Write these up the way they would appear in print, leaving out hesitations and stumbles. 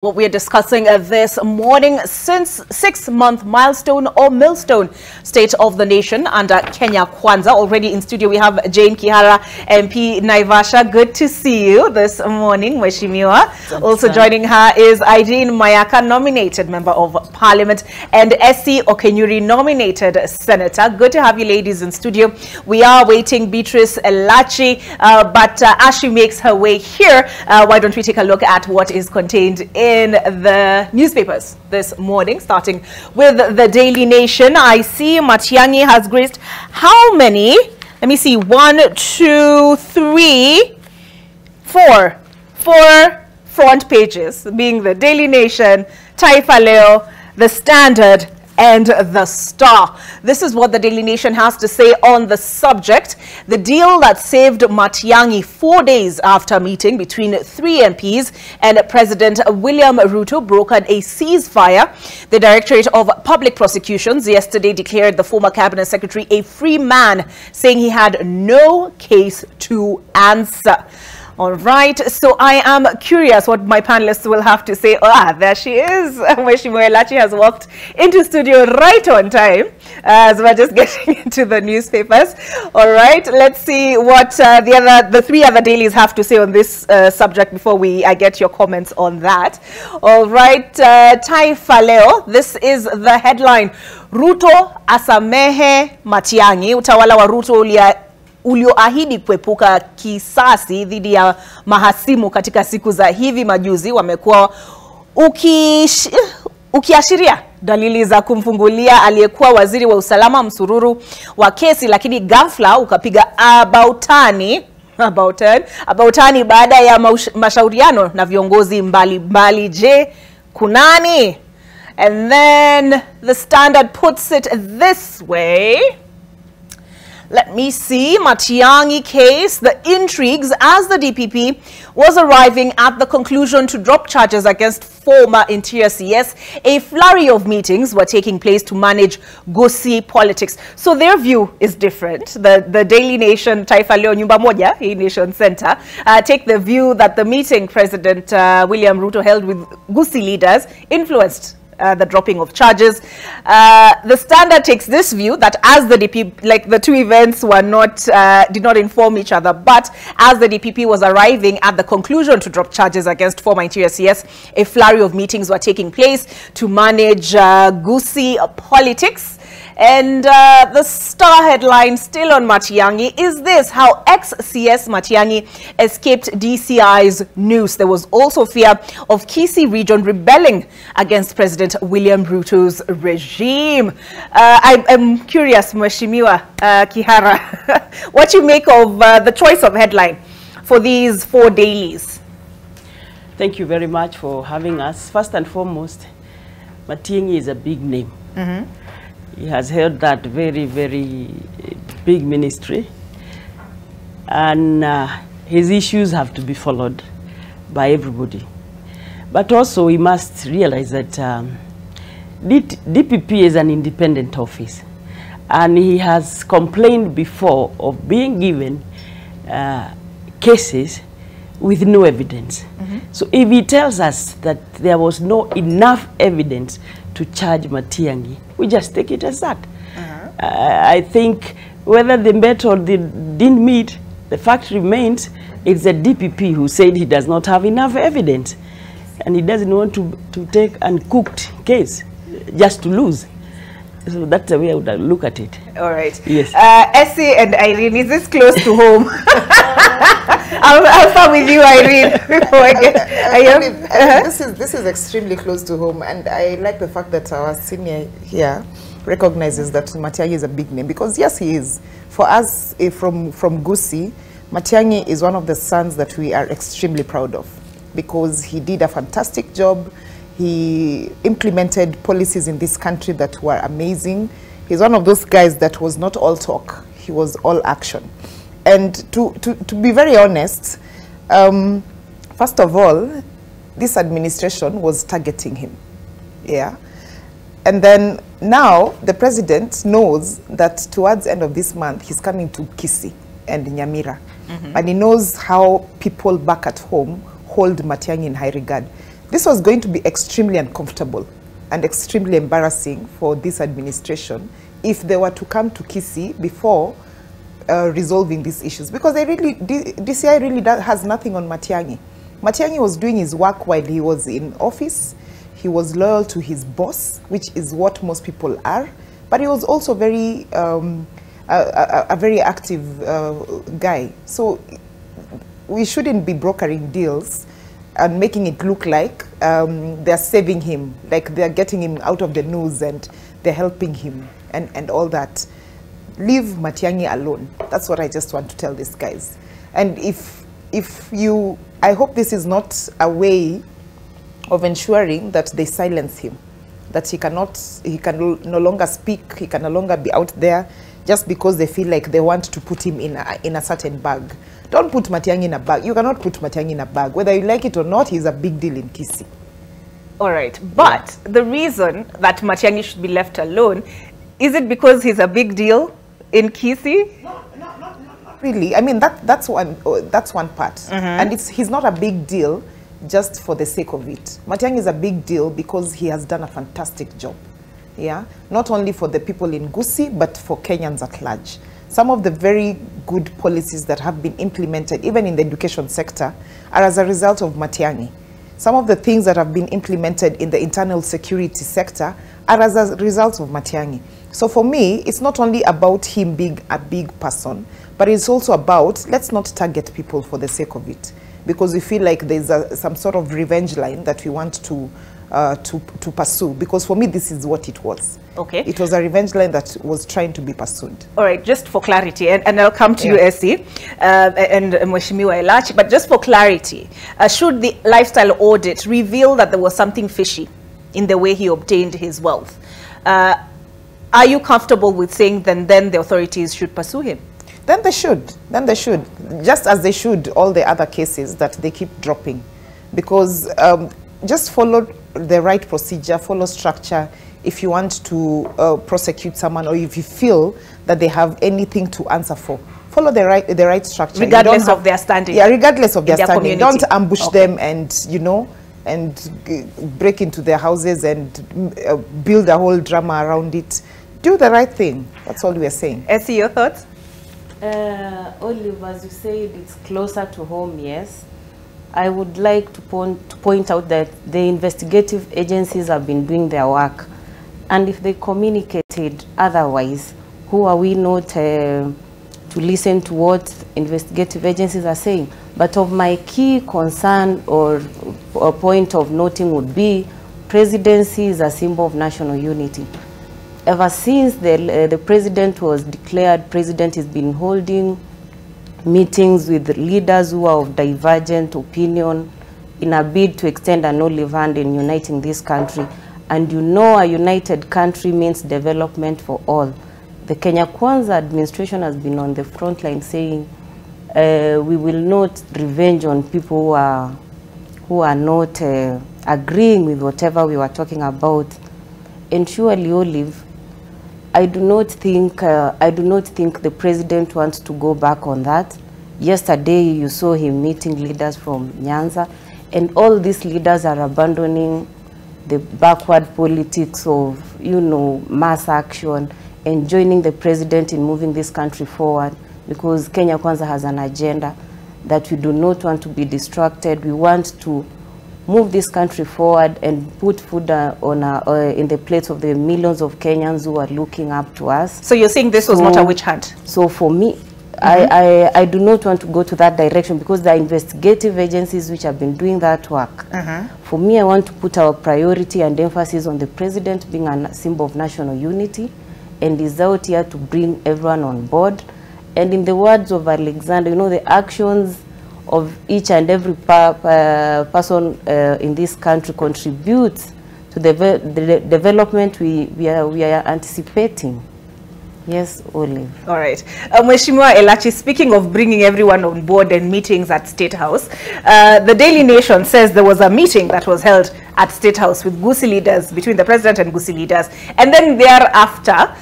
What we are discussing this morning, since 6-month milestone or millstone state of the nation under Kenya Kwanza. Already in studio we have Jane Kihara, MP Naivasha. Good to see you this morning, Mheshimiwa. Also joining her is Irene Mayaka, nominated Member of Parliament, and Essie Okenyuri, nominated Senator. Good to have you ladies in studio. We are waiting Beatrice Elachi, but as she makes her way here, why don't we take a look at what is contained in the newspapers this morning, starting with the Daily Nation. I see Matiangi has graced how many? Let me see. 1, 2, 3, 4. 4 front pages, being the Daily Nation, Taifa Leo, the Standard, and the Star. This is what the Daily Nation has to say on the subject. The deal that saved Matiangi 4 days after meeting between 3 MPs and President William Ruto brokered a ceasefire. The Directorate of Public Prosecutions yesterday declared the former Cabinet Secretary a free man, saying he had no case to answer. All right, so I am curious what my panelists will have to say. There she is. Mheshimiwa Elachi has walked into studio right on time as we're just getting into the newspapers. All right, let's see what the 3 other dailies have to say on this subject before I get your comments on that. All right, Taifa Leo, this is the headline. Ruto asamehe Matiangi. Utawala wa Ruto ulioahidi kuepuka kisasi dhidi ya mahasimu katika siku za hivi majuzi wamekuwa ukiashiria dalili za kumfungulia aliyekuwa waziri wa usalama msururu wa kesi, lakini ghafla ukapiga abautani baada ya mashauriano na viongozi mbalimbali. Je, kunani? And then the Standard puts it this way. Let me see, Matiangi case, the intrigues as the DPP was arriving at the conclusion to drop charges against former Interior CS. A flurry of meetings were taking place to manage Gusii politics. So their view is different. The Daily Nation, Taifa Leo, Nyumba Moja, Nation Center, take the view that the meeting President William Ruto held with Gusii leaders influenced the dropping of charges. The Standard takes this view that as the DPP, like the two events were not, did not inform each other, but as the DPP was arriving at the conclusion to drop charges against former Interior CS, a flurry of meetings were taking place to manage Gusii politics. And the Star headline still on Matiangi is this: how ex-CS Matiangi escaped DCI's noose. There was also fear of Kisii region rebelling against President William Ruto's regime. I'm curious, Mheshimiwa Kihara, what you make of the choice of headline for these 4 dailies. Thank you very much for having us. First and foremost, Matiangi is a big name. He has held that very, very big ministry, and his issues have to be followed by everybody. But also we must realize that DPP is an independent office, and he has complained before of being given cases with no evidence. So if he tells us that there was no enough evidence to charge Matiangi, we just take it as that. I think whether they met or they didn't meet, the fact remains it's the DPP who said he does not have enough evidence, and he doesn't want to take uncooked case just to lose. So that's the way I would look at it. All right. Yes. Essie and Irene, is this close to home? I'll start with you, Irene. Before I get, this is extremely close to home, and I like the fact that our senior here recognizes that Matiangi is a big name, because yes, he is. For us, from Gusii, Matiangi is one of the sons that we are extremely proud of, because he did a fantastic job. He implemented policies in this country that were amazing. He's one of those guys that was not all talk, he was all action. And to be very honest, first of all, this administration was targeting him. Yeah. And then now the president knows that towards the end of this month, he's coming to Kisii and Nyamira. And he knows how people back at home hold Matiangi in high regard. this was going to be extremely uncomfortable and extremely embarrassing for this administration if they were to come to Kisii before resolving these issues, because DCI really has nothing on Matiangi. Matiangi was doing his work while he was in office. He was loyal to his boss, which is what most people are, but he was also very a very active guy. So we shouldn't be brokering deals and making it look like they're saving him, like they're getting him out of the news and they're helping him and all that. Leave Matiangi alone. That's what I just want to tell these guys. And I hope this is not a way of ensuring that they silence him, that he can no longer speak, he can no longer be out there just because they feel like they want to put him in a certain bag. Don't put Matiangi in a bag. You cannot put Matiangi in a bag. Whether you like it or not, he's a big deal in Kisii. All right, but the reason that Matiangi should be left alone, is it because he's a big deal in Kisii? Not really. I mean, that's one part. And he's not a big deal just for the sake of it. Matiangi is a big deal because he has done a fantastic job. Yeah, not only for the people in Gusii, but for Kenyans at large. Some of the very good policies that have been implemented, even in the education sector, are as a result of Matiangi. Some of the things that have been implemented in the internal security sector are as a result of Matiangi. So for me, it's not only about him being a big person, but it's also about, let's not target people for the sake of it, because we feel like there's some sort of revenge line that we want to pursue. Because for me, this is what it was. Okay. It was a revenge line that was trying to be pursued. All right, just for clarity, and I'll come to you, Essie, and Mheshimiwa Elachi, but just for clarity, should the lifestyle audit reveal that there was something fishy in the way he obtained his wealth, are you comfortable with saying then the authorities should pursue him? Then they should. Then they should. Just as they should all the other cases that they keep dropping. Because just follow the right procedure, follow structure. If you want to prosecute someone, or if you feel that they have anything to answer for, follow the right structure. Regardless of their standing. Yeah, regardless of their standing. Community. Don't ambush them and, you know, and break into their houses and build a whole drama around it. Do the right thing. That's all we are saying. Essie, your thoughts? Olive, as you said, it's closer to home, yes. I would like to point out that the investigative agencies have been doing their work. And if they communicated otherwise, who are we not to listen to what investigative agencies are saying? But of my key concern or point of noting would be, presidency is a symbol of national unity. Ever since the president was declared president, he's been holding meetings with leaders who are of divergent opinion in a bid to extend an olive hand in uniting this country. And you know, a united country means development for all. The Kenya Kwanza administration has been on the front line saying we will not revenge on people who are not agreeing with whatever we were talking about. And surely, Olive, I do not think the president wants to go back on that. Yesterday, you saw him meeting leaders from Nyanza, and all these leaders are abandoning the backward politics of, you know, mass action and joining the president in moving this country forward, because Kenya Kwanza has an agenda that we do not want to be distracted. We want to move this country forward and put food in the plates of the millions of Kenyans who are looking up to us. So you're saying this was not a witch hunt? So for me, I do not want to go to that direction, because the investigative agencies which have been doing that work. For me, I want to put our priority and emphasis on the president being a symbol of national unity, and is out here to bring everyone on board. And in the words of Alexander, you know, the actions of each and every person in this country contributes to the development we are anticipating. Yes, Olive. All right. Mheshimiwa Elachi, speaking of bringing everyone on board and meetings at State House, the Daily Nation says there was a meeting that was held at State House with Gusii leaders, between the president and Gusii leaders. And then thereafter,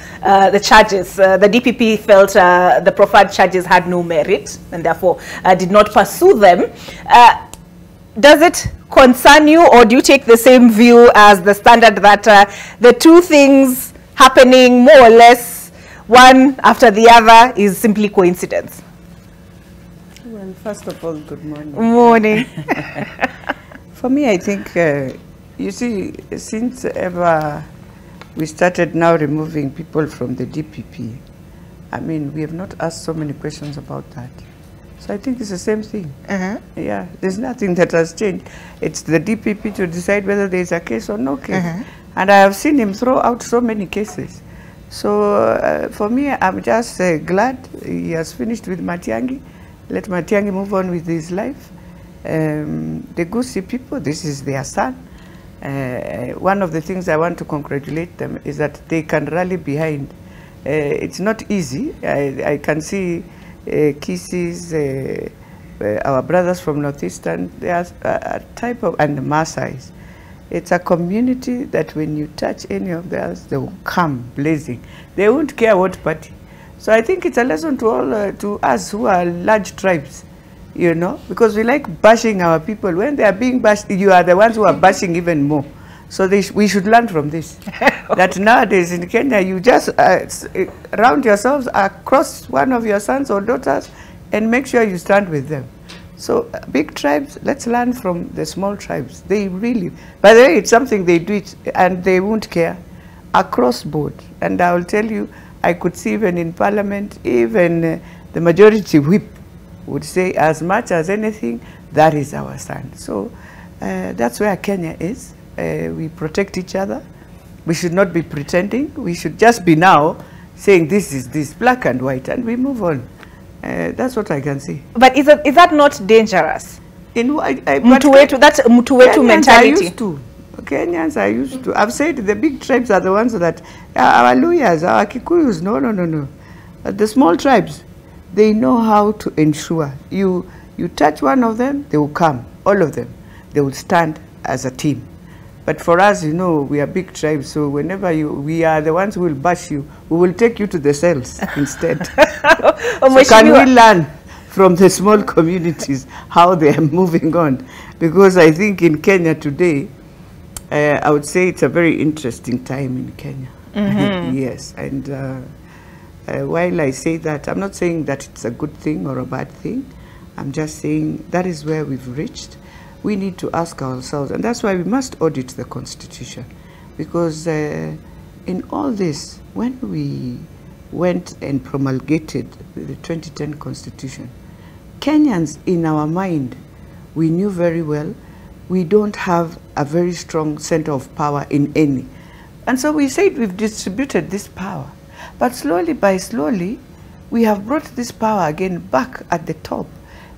the charges, the DPP felt the proffered charges had no merit and therefore did not pursue them. Does it concern you, or do you take the same view as the Standard that the two things happening more or less one after the other is simply coincidence? Well, first of all, good morning. Morning. For me, I think, you see, since ever we started now removing people from the DPP, I mean, we have not asked so many questions about that. So I think it's the same thing. Yeah, there's nothing that has changed. It's the DPP to decide whether there's a case or no case. And I have seen him throw out so many cases. So for me, I'm just glad he has finished with Matiangi. Let Matiangi move on with his life. The Gusii people, this is their son. One of the things I want to congratulate them is that they can rally behind. It's not easy. I can see Kisses, our brothers from Northeastern, they are a type of, and the Maasais. It's a community that when you touch any of theirs, they will come blazing. They won't care what party. So I think it's a lesson to all, to us who are large tribes, you know, because we like bashing our people. When they are being bashed, you are the ones who are bashing even more. So we should learn from this. That nowadays in Kenya, you just round yourselves across one of your sons or daughters and make sure you stand with them. So big tribes, let's learn from the small tribes. They really, by the way, it's something they do it and they won't care across board. And I will tell you, I could see even in Parliament, even the majority whip would say, as much as anything, that is our stand. So that's where Kenya is. We protect each other. We should not be pretending. We should just be now saying this is this, black and white, and we move on. That's what I can see. But is that not dangerous? In That's Mutuwetu mentality. Kenyans are used to. I've said the big tribes are the ones that our Luyas, our Kikuyus, no. The small tribes, they know how to ensure you touch one of them, they will come, all of them. They will stand as a team. But for us, you know, we are big tribes, so whenever we are the ones who will bash you, we will take you to the cells instead. So can we learn from the small communities how they are moving on? Because I think in Kenya today, I would say it's a very interesting time in Kenya. Yes, and while I say that, I'm not saying that it's a good thing or a bad thing. I'm just saying that is where we've reached. We need to ask ourselves, and that's why we must audit the Constitution, because in all this, when we went and promulgated the 2010 Constitution, Kenyans in our mind, we knew very well, we don't have a very strong center of power in any. And so we said we've distributed this power, but slowly by slowly, we have brought this power again back at the top.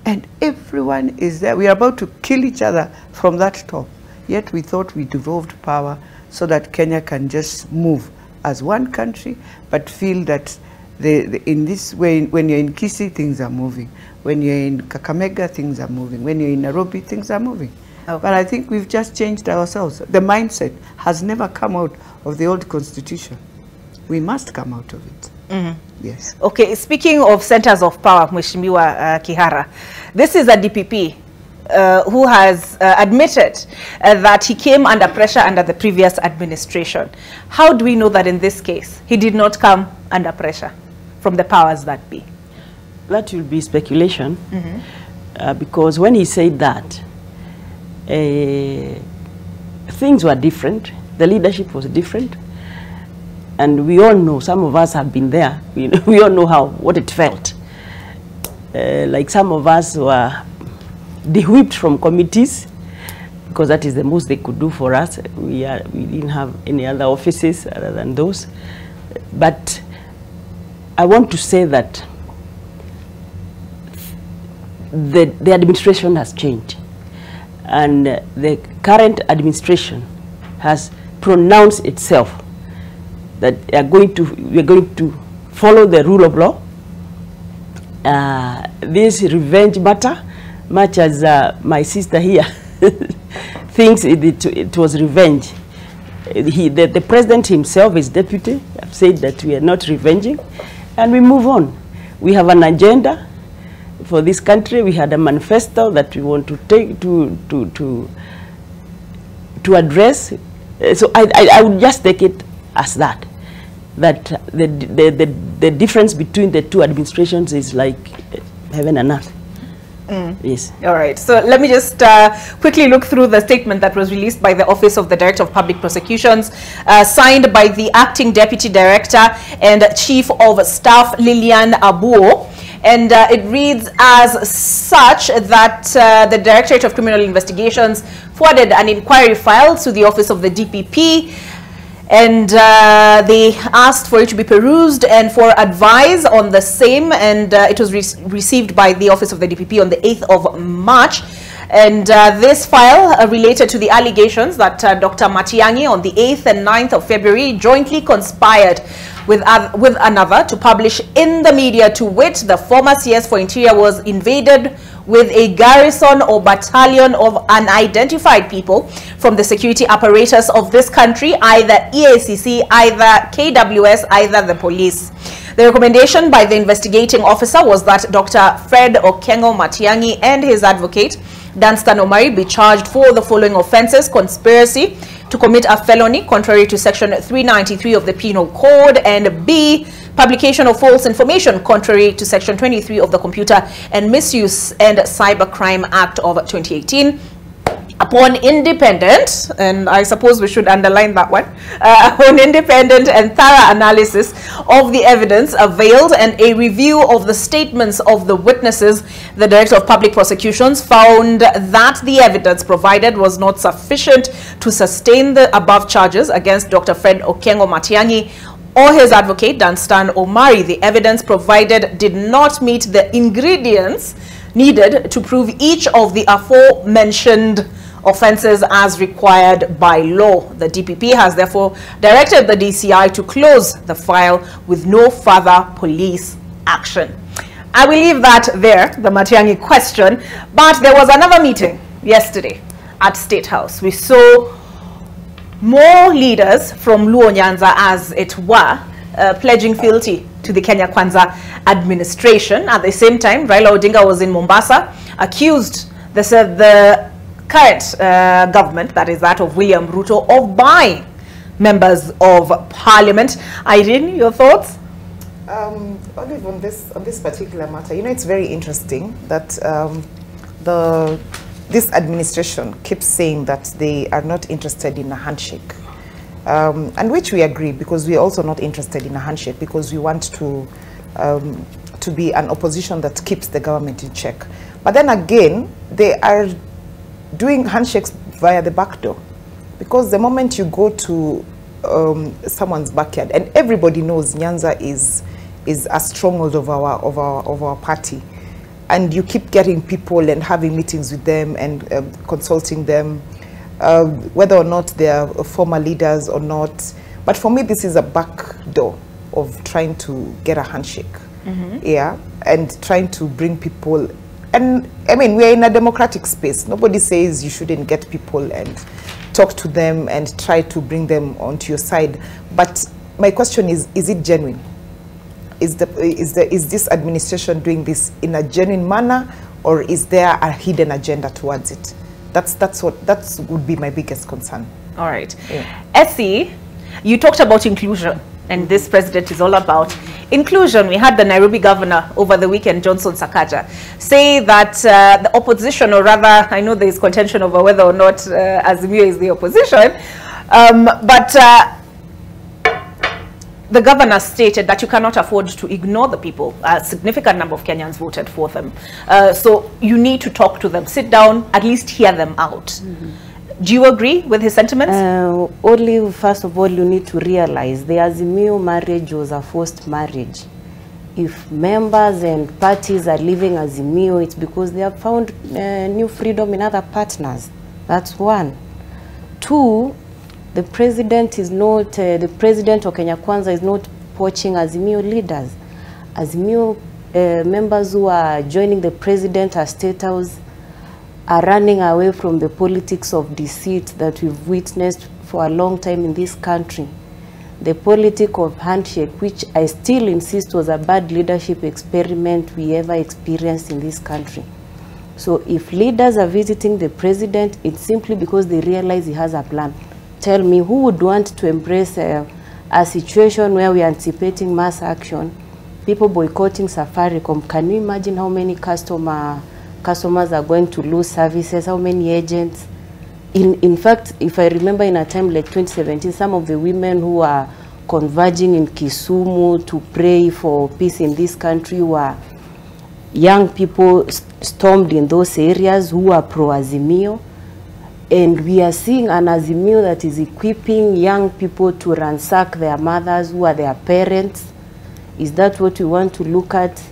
And everyone is there. We are about to kill each other from that top. Yet we thought we devolved power so that Kenya can just move as one country, but feel that in this way, when you're in Kisii, things are moving. When you're in Kakamega, things are moving. When you're in Nairobi, things are moving. Okay. But I think we've just changed ourselves. The mindset has never come out of the old constitution. We must come out of it. Yes. Okay, speaking of centers of power, Mheshimiwa Kihara, this is a DPP who has admitted that he came under pressure under the previous administration. How do we know that in this case he did not come under pressure from the powers that be? That will be speculation, because when he said that, things were different, the leadership was different. And we all know, some of us have been there, we all know what it felt. Like some of us were de-whipped from committees, because that is the most they could do for us. We didn't have any other offices other than those. But I want to say that the administration has changed. And the current administration has pronounced itself that we're going to follow the rule of law. This revenge matter, much as my sister here thinks it was revenge. The president himself, his deputy, have said that we are not revenging, and we move on. We have an agenda. for this country. We had a manifesto that we want to take to address. So I would just take it as that the difference between the two administrations is like heaven and earth. Yes. All right. So let me just quickly look through the statement that was released by the Office of the Director of Public Prosecutions, signed by the Acting Deputy Director and Chief of Staff Lilian Abuo. And it reads as such that the Directorate of Criminal Investigations forwarded an inquiry file to the Office of the DPP, and they asked for it to be perused and for advice on the same, and it was received by the Office of the DPP on the 8th of March. And this file related to the allegations that Dr. Matiangi on the 8th and 9th of February jointly conspired with another to publish in the media, to wit, the former CS for Interior was invaded with a garrison or battalion of unidentified people from the security apparatus of this country, either EACC, either KWS, either the police. The recommendation by the investigating officer was that Dr. Fred Matiangi and his advocate, Danstan Omari, be charged for the following offenses: conspiracy to commit a felony contrary to section 393 of the Penal Code, and B, publication of false information contrary to section 23 of the Computer and Misuse and Cybercrime Act of 2018. Upon independent, and I suppose we should underline that one, upon independent and thorough analysis of the evidence availed and a review of the statements of the witnesses, the Director of Public Prosecutions found that the evidence provided was not sufficient to sustain the above charges against Dr. Fred Matiangi or his advocate, Danstan Omari. The evidence provided did not meet the ingredients needed to prove each of the aforementioned offenses as required by law. The DPP has therefore directed the DCI to close the file with no further police action. I will leave that there, the Matiangi question, but there was another meeting yesterday at State House. We saw more leaders from Luo Nyanza, as it were, pledging fealty to the Kenya Kwanza administration. At the same time, Raila Odingas was in Mombasa, accused the current government, that is that of William Ruto, of buying members of parliament. Irene, your thoughts? Olive, on this particular matter, you know, it's very interesting that this administration keeps saying that they are not interested in a handshake, and which we agree, because we are also not interested in a handshake, because we want to be an opposition that keeps the government in check. But then again, they are doing handshakes via the back door, because the moment you go to someone's backyard, and everybody knows Nyanza is a stronghold of our party, and you keep getting people and having meetings with them and consulting them, whether or not they are former leaders or not. But for me, this is a back door of trying to get a handshake, yeah, and trying to bring people. And I mean, we're in a democratic space. Nobody says you shouldn't get people and talk to them and try to bring them onto your side. But my question is it genuine? Is this administration doing this in a genuine manner, or is there a hidden agenda towards it? That would be my biggest concern. All right. Yeah. Essie, you talked about inclusion, and this president is all about inclusion. We had the Nairobi governor over the weekend, Johnson Sakaja, say that the opposition, or rather, I know there is contention over whether or not Azimio is the opposition, but the governor stated that you cannot afford to ignore the people. A significant number of Kenyans voted for them. So you need to talk to them, sit down, at least hear them out. Do you agree with his sentiments? Only, first of all, you need to realize the Azimio marriage was a forced marriage. If members and parties are leaving Azimio, it's because they have found new freedom in other partners. That's one. Two, the president is not, the president of Kenya Kwanza is not poaching Azimio leaders. Azimio members who are joining the president at State House are running away from the politics of deceit that we've witnessed for a long time in this country. the politic of handshake, which I still insist was a bad leadership experiment we ever experienced in this country. So if leaders are visiting the president, it's simply because they realize he has a plan. Tell me, who would want to embrace a situation where we are anticipating mass action, people boycotting Safaricom? Can you imagine how many customers are going to lose services, how many agents? In fact, if I remember in a time like 2017, some of the women who are converging in Kisumu to pray for peace in this country were young people stormed in those areas who are pro-Azimio. And we are seeing an Azimio that is equipping young people to ransack their mothers who are their parents. Is that what we want to look at?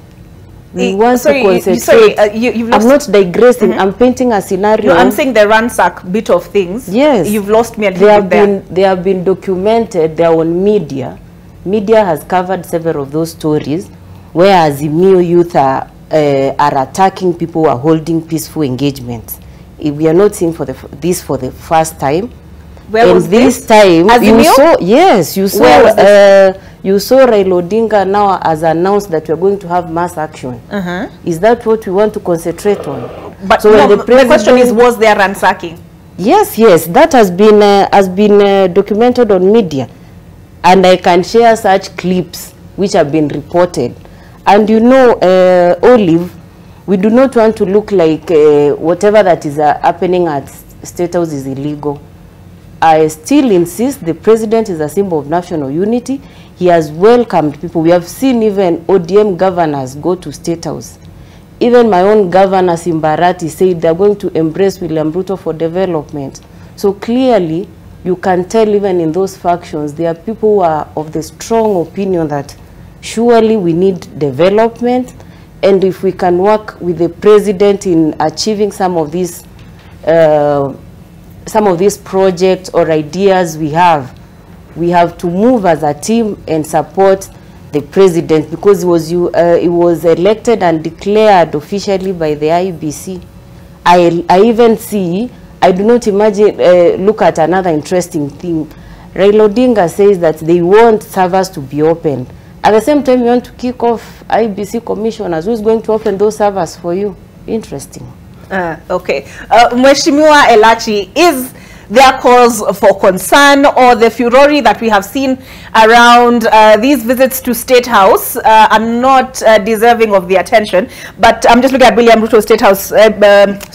We want to concentrate. I'm not digressing. I'm painting a scenario. No, I'm saying the ransack bit of things. Yes. You've lost me a little bit there. They have been documented. They are on media. Media has covered several of those stories where Azimio youth are attacking people who are holding peaceful engagements. We are not seeing this for the first time. Where was this time? Azimio? You saw Raila Odingas now has announced that we are going to have mass action. Is that what we want to concentrate on? But so no, the question is, was there ransacking? Yes, that has been documented on media, and I can share such clips which have been reported. And you know, Olive, we do not want to look like whatever that is happening at State House is illegal. I still insist the president is a symbol of national unity. He has welcomed people. We have seen even ODM governors go to State House. Even my own governor, Simbarati, said they're going to embrace William Ruto for development. So clearly, you can tell even in those factions, there are people who are of the strong opinion that surely we need development. And if we can work with the president in achieving some of these projects or ideas we have to move as a team and support the president, because he was elected and declared officially by the IBC. I even see, I do not imagine, look at another interesting thing. Raila Odingas says that they want servers to be opened. At the same time, you want to kick off IBC commissioners. Who's going to open those servers for you? Interesting. Okay. Mheshimiwa Elachi, is there cause for concern, or the furore that we have seen around these visits to State House are not deserving of the attention? But I'm just looking at William Ruto's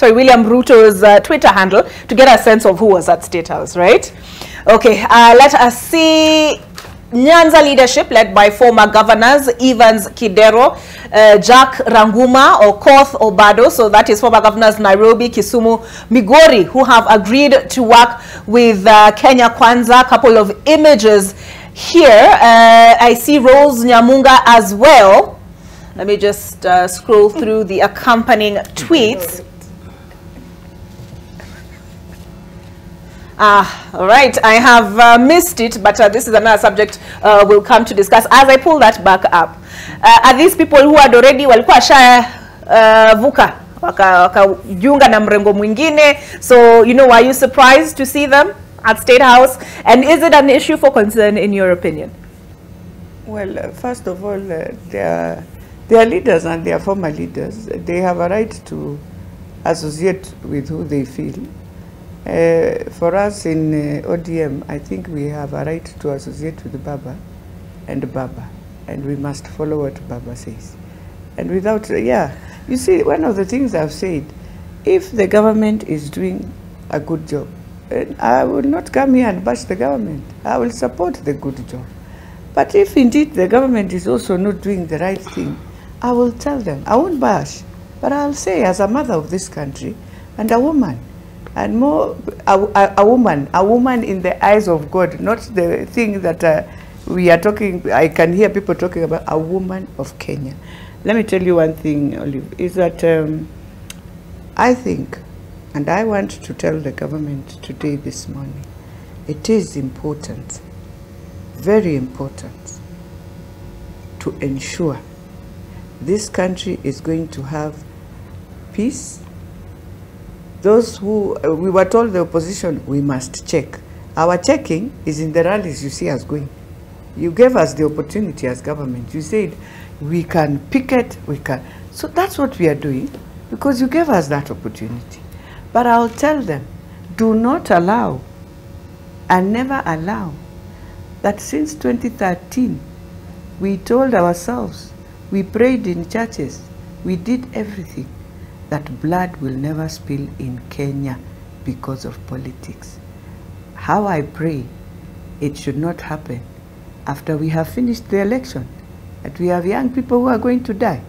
William Ruto's Twitter handle to get a sense of who was at State House, right? Okay, let us see. Nyanza leadership led by former governors Evans Kidero, Jack Ranguma or Koth Obado, so that is former governors Nairobi, Kisumu, Migori, who have agreed to work with Kenya Kwanza. A couple of images here. I see Rose Nyamunga as well. Let me just scroll through the accompanying tweets. All right, I have missed it, but this is another subject we'll come to discuss as I pull that back up. Are these people who had already walikuwa vuka wakajiunga na mrengo mwingine? So, you know, are you surprised to see them at State House? And is it an issue for concern in your opinion? Well, first of all, they are leaders and they are former leaders. They have a right to associate with who they feel. For us in ODM, I think we have a right to associate with Baba, and we must follow what Baba says. And without, you see, one of the things I've said, if the government is doing a good job, I will not come here and bash the government. I will support the good job. But if indeed the government is also not doing the right thing, I will tell them. I won't bash, but I'll say, as a mother of this country and a woman, and more a woman in the eyes of God, not the thing that we are talking. I can hear people talking about a woman of Kenya. Let me tell you one thing, Olive, is that I think, and I want to tell the government today, this morning, it is important, very important, to ensure this country is going to have peace. Those who, we were told the opposition, we must check. Our checking is in the rallies you see us going. You gave us the opportunity as government. You said we can picket, we can. So that's what we are doing, because you gave us that opportunity. But I'll tell them, do not allow and never allow that since 2013, we told ourselves, we prayed in churches, we did everything, that blood will never spill in Kenya because of politics. How I pray it should not happen after we have finished the election, that we have young people who are going to die.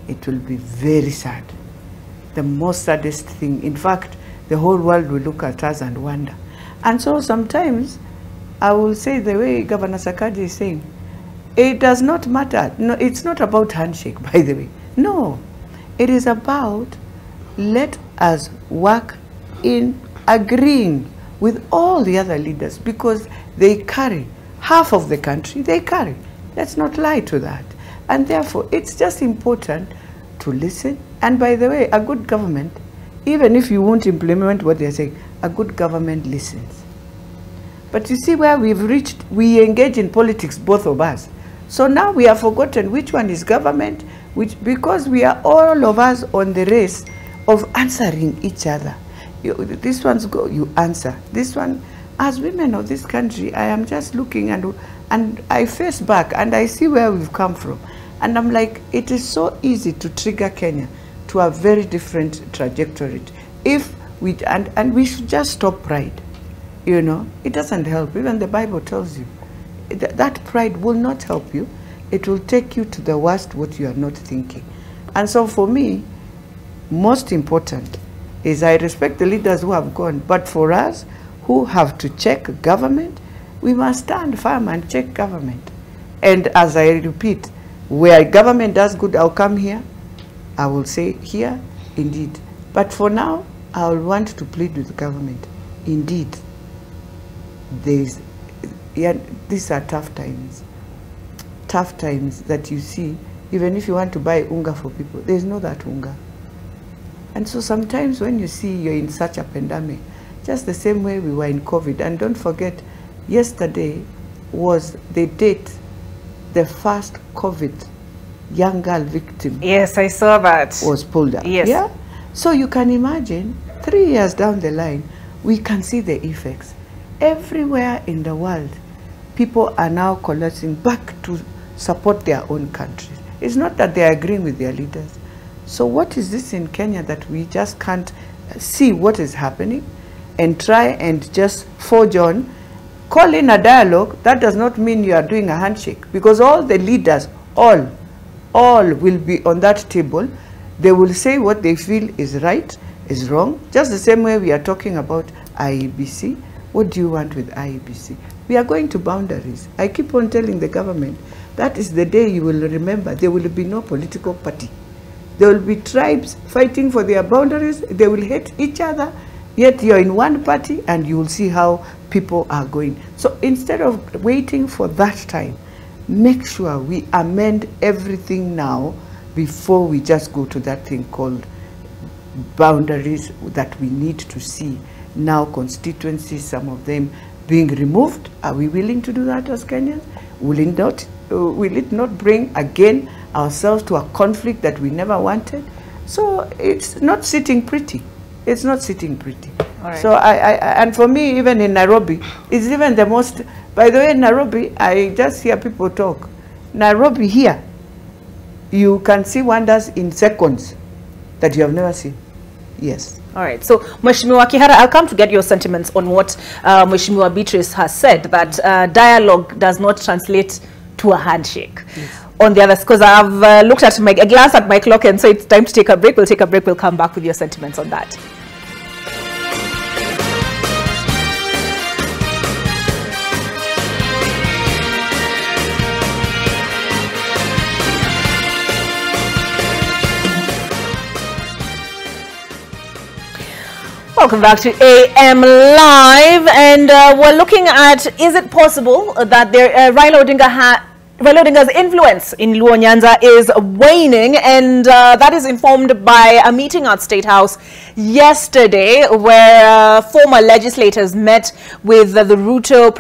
It will be very sad. The most saddest thing. In fact, the whole world will look at us and wonder. And so sometimes I will say the way Governor Sakaja is saying, it does not matter. No, it's not about handshake, by the way. No, it is about let us work in agreeing with all the other leaders, because they carry half of the country, they carry. Let's not lie to that. And therefore, it's just important to listen. And by the way, a good government, even if you won't implement what they're saying, a good government listens. But you see where we've reached, we engage in politics, both of us. So now we have forgotten which one is government, because we are all of us on the race of answering each other. This one's go, you answer. This one, as women of this country, I am just looking and I face back and I see where we've come from. And I'm like, it is so easy to trigger Kenya to a very different trajectory. If we, and we should just stop pride. You know, it doesn't help. Even the Bible tells you that pride will not help you. It will take you to the worst what you are not thinking. And so for me, most important is I respect the leaders who have gone, but for us who have to check government, we must stand firm and check government. And as I repeat, where government does good outcome here, I will say here, indeed. But for now, I will want to plead with the government. Indeed, these are tough times. Tough times that you see, even if you want to buy unga for people, there's no that unga. And so sometimes when you see you're in such a pandemic, just the same way we were in COVID, and don't forget, yesterday was the date, the first COVID young girl victim. Yes, I saw that. Was pulled up. Yes. Yeah? So you can imagine, 3 years down the line, we can see the effects. Everywhere in the world, people are now collapsing back to support their own countries. It's not that they are agreeing with their leaders. So what is this in Kenya that we just can't see what is happening and try and just forge on? Call in a dialogue. That does not mean you are doing a handshake, because all the leaders, all will be on that table. They will say what they feel is right, is wrong. Just the same way we are talking about IEBC. What do you want with IEBC? We are going to boundaries. I keep on telling the government, that is the day you will remember there will be no political party. There will be tribes fighting for their boundaries. They will hate each other, yet you're in one party and you will see how people are going. So instead of waiting for that time, make sure we amend everything now before we just go to that thing called boundaries that we need to see. Now constituencies, some of them being removed. Are we willing to do that as Kenyans? Will it not bring again ourselves to a conflict that we never wanted? So it's not sitting pretty. It's not sitting pretty. All right. So and for me, even in Nairobi, it's even the most, by the way, in Nairobi, I just hear people talk. Nairobi here, you can see wonders in seconds that you have never seen. Yes. All right. So, Mheshimiwa Kihara, I'll come to get your sentiments on what Mheshimiwa Beatrice has said, that dialogue does not translate to a handshake. Yes. On the other, because I've looked at a glance at my clock, and so it's time to take a break. We'll take a break. We'll come back with your sentiments on that. Welcome back to AM Live, and we're looking at, is it possible that Raila Odinga Raila Odinga's influence in Nyanza is waning, and that is informed by a meeting at State House yesterday where former legislators met with the Ruto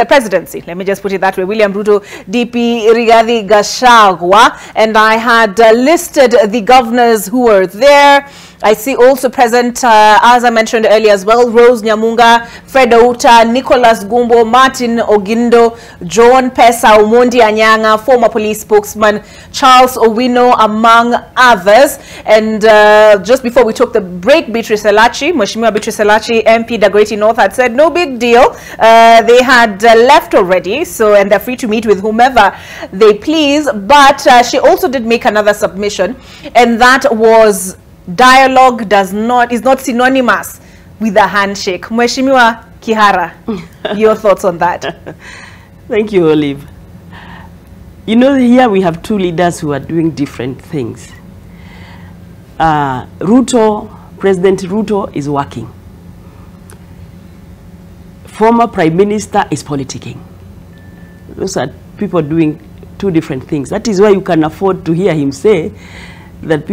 presidency. Let me just put it that way. William Ruto, DP Rigathi Gachagua, and I had listed the governors who were there. I see also present, as I mentioned earlier as well, Rose Nyamunga, Fred Matiangi, Nicholas Gumbo, Martin Ogindo, John Pesa Omondi Anyanga, former police spokesman Charles Owino, among others. And just before we took the break, Beatrice Elachi, Mheshimiwa Beatrice Elachi, MP Dagoretti North, had said no big deal. They had left already, so and they're free to meet with whomever they please. But she also did make another submission, and that was dialogue is not synonymous with a handshake. Mheshimiwa Kihara, your thoughts on that? Thank you, Olive. You know, here we have two leaders who are doing different things. President Ruto is working. Former Prime Minister is politicking. Those are people doing two different things. That is why you can afford to hear him say that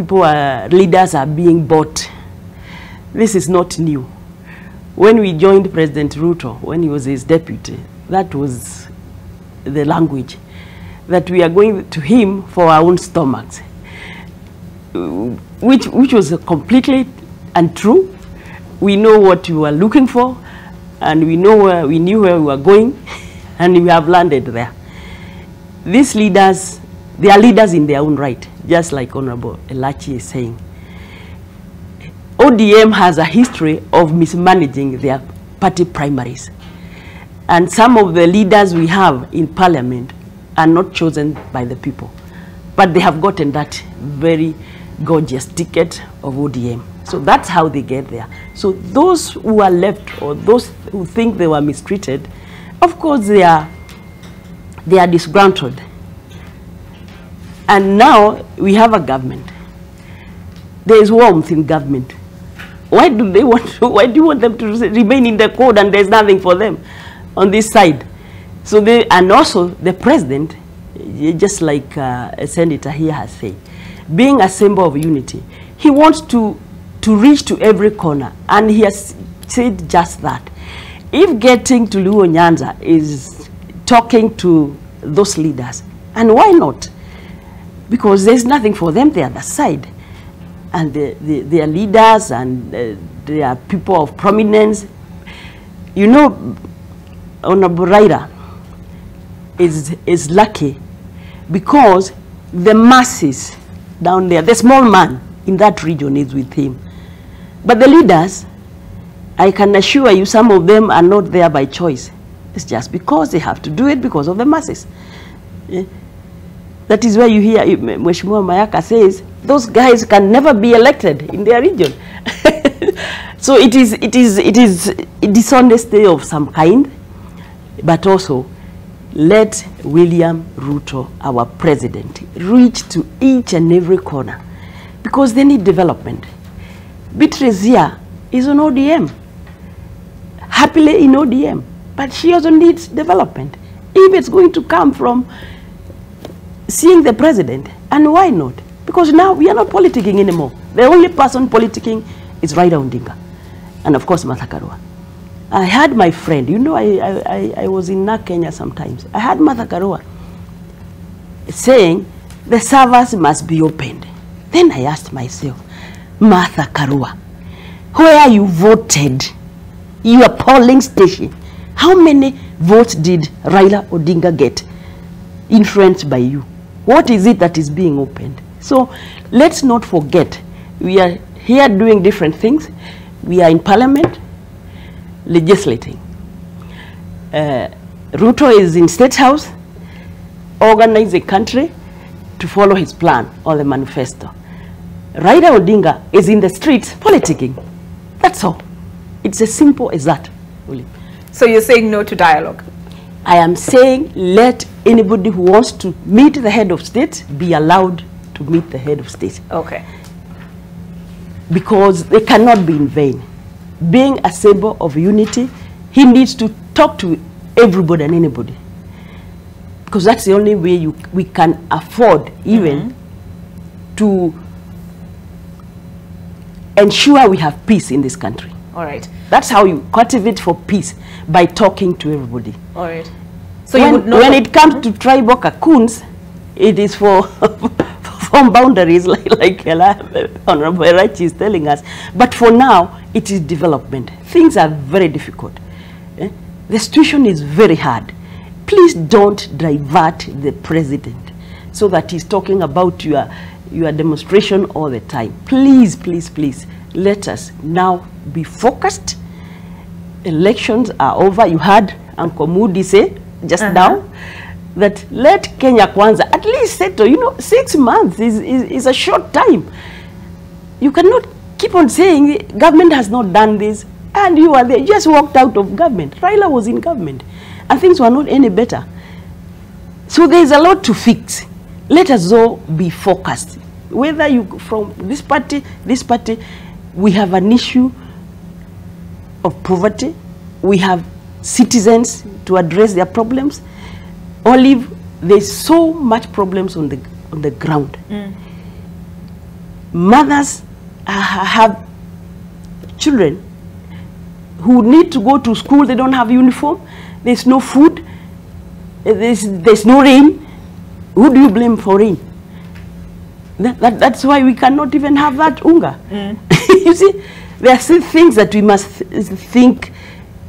leaders are being bought. This is not new. When we joined President Ruto, when he was his deputy, that was the language, that we are going to him for our own stomachs, which was completely untrue. We know what we were looking for, and we knew where we were going, and we have landed there. These leaders, they are leaders in their own right, just like Honorable Elachi is saying. ODM has a history of mismanaging their party primaries. And some of the leaders we have in parliament are not chosen by the people. But they have gotten that very gorgeous ticket of ODM. So that's how they get there. So those who are left, or those who think they were mistreated, of course they are disgruntled. And now we have a government. There is warmth in government. Why do you want them to remain in the code and there's nothing for them on this side? So and also the president, just like a senator here has said, being a symbol of unity, he wants to reach to every corner, and he has said just that. If getting to Nyanza is talking to those leaders, and why not? Because there's nothing for them the other side. And they are leaders, and they are people of prominence. You know, Honorable Raila is lucky because the masses down there, the small man in that region is with him. But the leaders, I can assure you, some of them are not there by choice. It's just because they have to do it because of the masses. Yeah. That is why you hear Mheshimiwa Mayaka says those guys can never be elected in their region. So it is a dishonesty of some kind, but also let William Ruto, our president, reach to each and every corner, because they need development. Beatrice here is on ODM, happily in ODM, but she also needs development. If it's going to come from seeing the president, and why not? Because now we are not politicking anymore. The only person politicking is Raila Odinga, and of course Matangi. I had my friend, you know, I was in Kenya sometimes. I had Matangi saying the servers must be opened. Then I asked myself, Matangi, where you voted, your polling station, how many votes did Raila Odinga get influenced by you? What is it that is being opened? So let's not forget, we are here doing different things. We are in parliament, legislating. Ruto is in State House, organize the country to follow his plan or the manifesto. Raila Odinga is in the streets politicking. That's all. It's as simple as that. So you're saying no to dialogue? I am saying let anybody who wants to meet the head of state be allowed to meet the head of state. Okay. Because they cannot be in vain. Being a symbol of unity, he needs to talk to everybody and anybody. because that's the only way we can afford even to ensure we have peace in this country. All right. That's how you cultivate for peace, by talking to everybody. All right. So when it comes to tribal cocoons, it is for form boundaries, like Honorable Rachi is telling us. But for now, it is development. Things are very difficult. The situation is very hard. Please don't divert the president so that he's talking about your demonstration all the time. Please, please, please, let us now be focused. Elections are over. You heard Uncle Moody say just now that let Kenya Kwanza at least settle. You know, 6 months is a short time. You cannot keep on saying government has not done this and you are there. You just walked out of government. Raila was in government and things were not any better. So there is a lot to fix. Let us all be focused. Whether you from this party, we have an issue of poverty. We have citizens to address their problems. Olive, there's so much problems on the ground. Mothers have children who need to go to school. They don't have uniform. There's no food. There's no rain. Who do you blame for rain? That's why we cannot even have that unga. You see, there are still things that we must think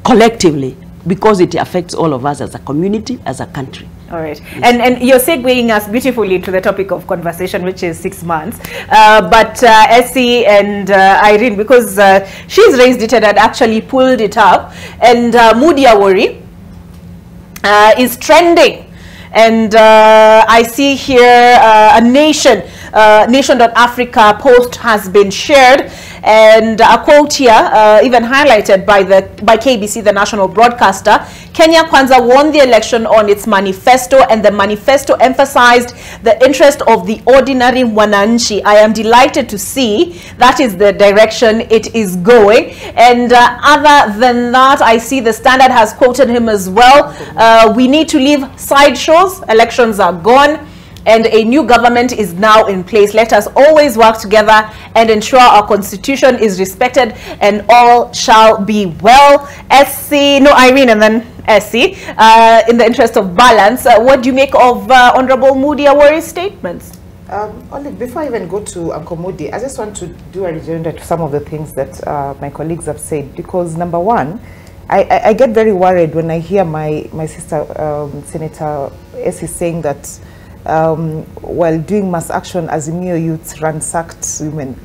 collectively, because it affects all of us as a community, as a country. All right. And you're segueing us beautifully to the topic of conversation, which is 6 months. But Essie and Irene, because she's raised it and had actually pulled it up, and Moody Awori is trending. And I see here a Nation.Africa post has been shared, and a quote here even highlighted by KBC, the national broadcaster. Kenya Kwanza won the election on its manifesto, and the manifesto emphasized the interest of the ordinary mwananchi. I am delighted to see that is the direction it is going. And other than that, I see the Standard has quoted him as well. We need to leave sideshows. Elections are gone and a new government is now in place. Let us always work together and ensure our constitution is respected, and all shall be well. Irene and then Essie, in the interest of balance, what do you make of Honorable Moody Awori's statements? Olive, before I even go to Uncle Moody, I just want to do a rejoinder to some of the things that my colleagues have said, because number one, I get very worried when I hear my sister, Senator Essie, saying that while doing mass action, Azimio youth ransacked women.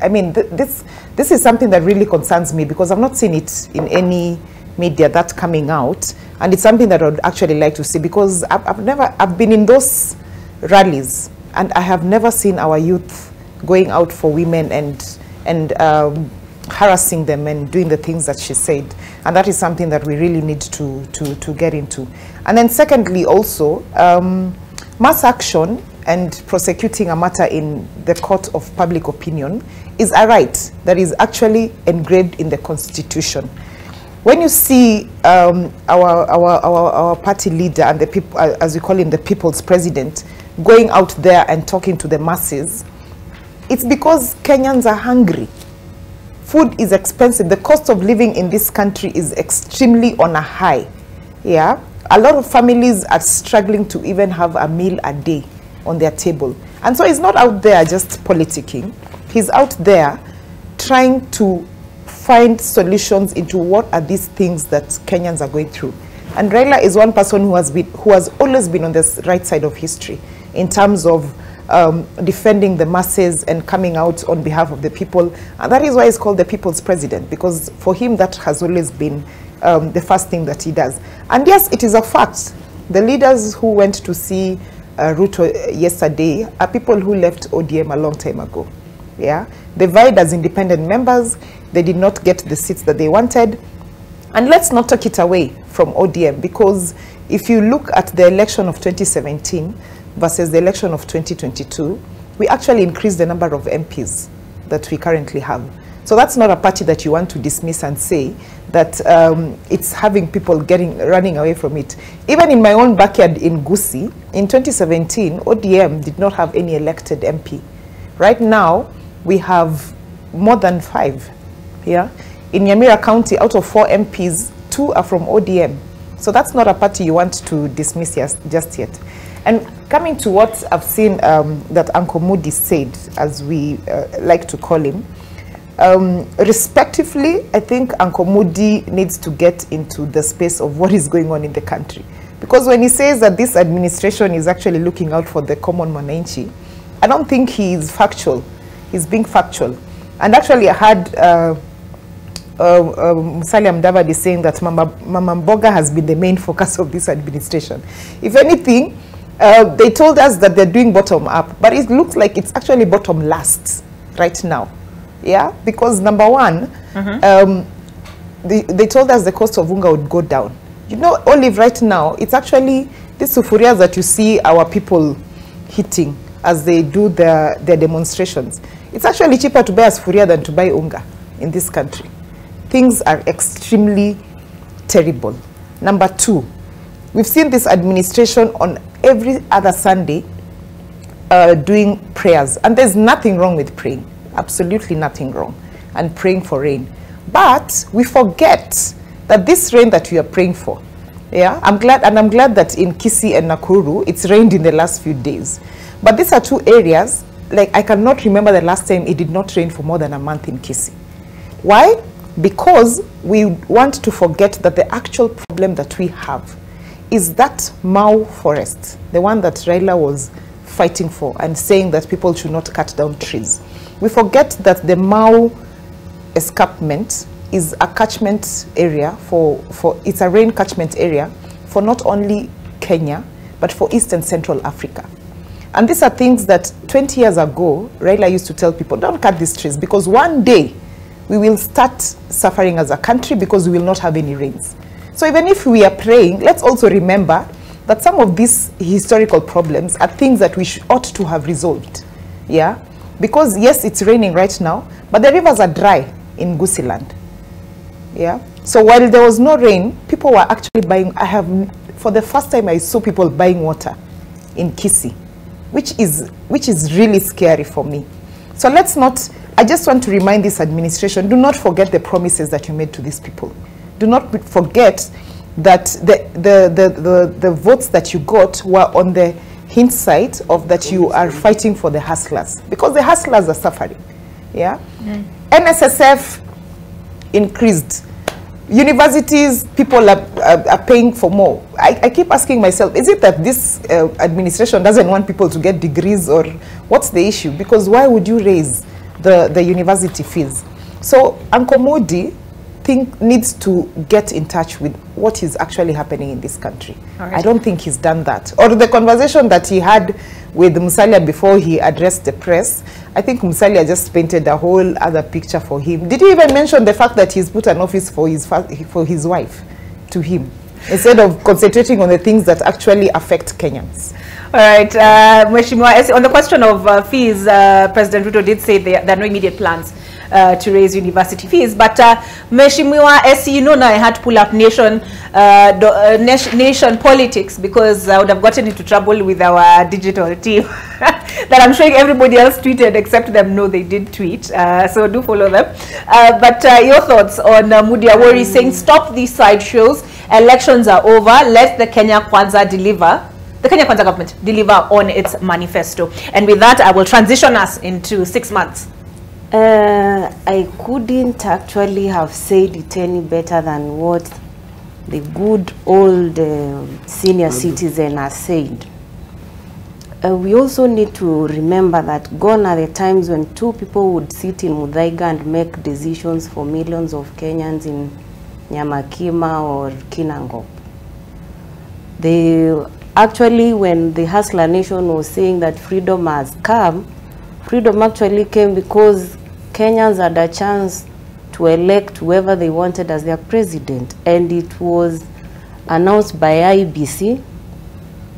I mean, this is something that really concerns me, because I've not seen it in any media that coming out, and it's something that I would actually like to see, because I've been in those rallies and I have never seen our youth going out for women and harassing them and doing the things that she said, and that is something that we really need to get into. And then secondly, also mass action and prosecuting a matter in the court of public opinion is a right that is actually engraved in the Constitution. When you see our party leader and the people, as we call him, the people's president, going out there and talking to the masses, it's because Kenyans are hungry. Food is expensive. The cost of living in this country is extremely on a high. Yeah, a lot of families are struggling to even have a meal a day on their table. And so he's not out there just politicking. He's out there trying to find solutions into what are these things that Kenyans are going through. And Raila is one person who has always been on the right side of history in terms of defending the masses and coming out on behalf of the people. And that is why he's called the people's president, because for him that has always been the first thing that he does. And yes, it is a fact. The leaders who went to see Ruto yesterday are people who left ODM a long time ago. Yeah, they vied as independent members. They did not get the seats that they wanted. And let's not take it away from ODM, because if you look at the election of 2017 versus the election of 2022, we actually increased the number of MPs that we currently have. So So that's not a party that you want to dismiss and say that it's having people running away from it. Even in my own backyard in Gusii, in 2017, ODM did not have any elected MP. Right now, we have more than 5. Yeah? In Nyamira County, out of 4 MPs, 2 are from ODM. So that's not a party you want to dismiss just yet. And coming to what I've seen that Uncle Moody said, as we like to call him, respectively, I think Uncle Moody needs to get into the space of what is going on in the country. Because when he says that this administration is actually looking out for the common Mwananchi, I don't think he is factual. He's being factual. And actually, I had Musalia Mudavadi saying that Mama Mboga has been the main focus of this administration. If anything, they told us that they're doing bottom up, but it looks like it's actually bottom last right now. Yeah, because number one, they told us the cost of unga would go down. You know, Olive, right now, it's actually these sufurias that you see our people hitting as they do their demonstrations. It's actually cheaper to buy a sufuria than to buy unga in this country. Things are extremely terrible. Number two, we've seen this administration on every other Sunday doing prayers. And there's nothing wrong with praying. Absolutely nothing wrong. And praying for rain. But we forget that this rain that we are praying for, yeah, I'm glad that in Kisii and Nakuru, it's rained in the last few days. But these are 2 areas, like I cannot remember the last time it did not rain for more than a month in Kisii. Why? Because we want to forget that the actual problem that we have is that Mau forest, the one that Raila was fighting for and saying that people should not cut down trees. We forget that the Mau escarpment is a catchment area it's a rain catchment area for not only Kenya, but for East and Central Africa. And these are things that 20 years ago, Raila used to tell people, don't cut these trees, because one day we will start suffering as a country because we will not have any rains. So even if we are praying, let's also remember that some of these historical problems are things that we ought to have resolved. Yeah? Because yes, it's raining right now, but the rivers are dry in Gusii land. Yeah? So while there was no rain, people were actually buying. For the first time, I saw people buying water in Kisii, which is really scary for me. So let's not, I just want to remind this administration, do not forget the promises that you made to these people. Do not forget that the votes that you got were on the hindsight of that you are fighting for the hustlers, because the hustlers are suffering. Yeah? NSSF increased. Universities, people are paying for more. I keep asking myself, is it that this administration doesn't want people to get degrees, or what's the issue? Because why would you raise the university fees? So Uncle Modi needs to get in touch with what is actually happening in this country. Right. I don't think he's done that. Or the conversation that he had with Musalia before he addressed the press, I think Musalia just painted a whole other picture for him. Did he even mention the fact that he's put an office for his wife to him, instead of concentrating on the things that actually affect Kenyans? All right, Mheshimiwa, on the question of fees, President Ruto did say there are no immediate plans to raise university fees, but Mheshimiwa, as you know, now I had to pull up nation politics, because I would have gotten into trouble with our digital team that I'm sure everybody else tweeted except them. No, they did tweet, so do follow them. But your thoughts on Mudi Awori saying stop these sideshows, elections are over, let the Kenya Kwanza deliver. The Kenya Kwanza government deliver on its manifesto. And with that, I will transition us into 6 months. I couldn't actually have said it any better than what the good old senior citizen has said. We also need to remember that gone are the times when 2 people would sit in Muthaiga and make decisions for millions of Kenyans in Nyamakima or Kinangop. Actually, when the Hustler Nation was saying that freedom has come, freedom actually came because Kenyans had a chance to elect whoever they wanted as their president. And it was announced by IBC.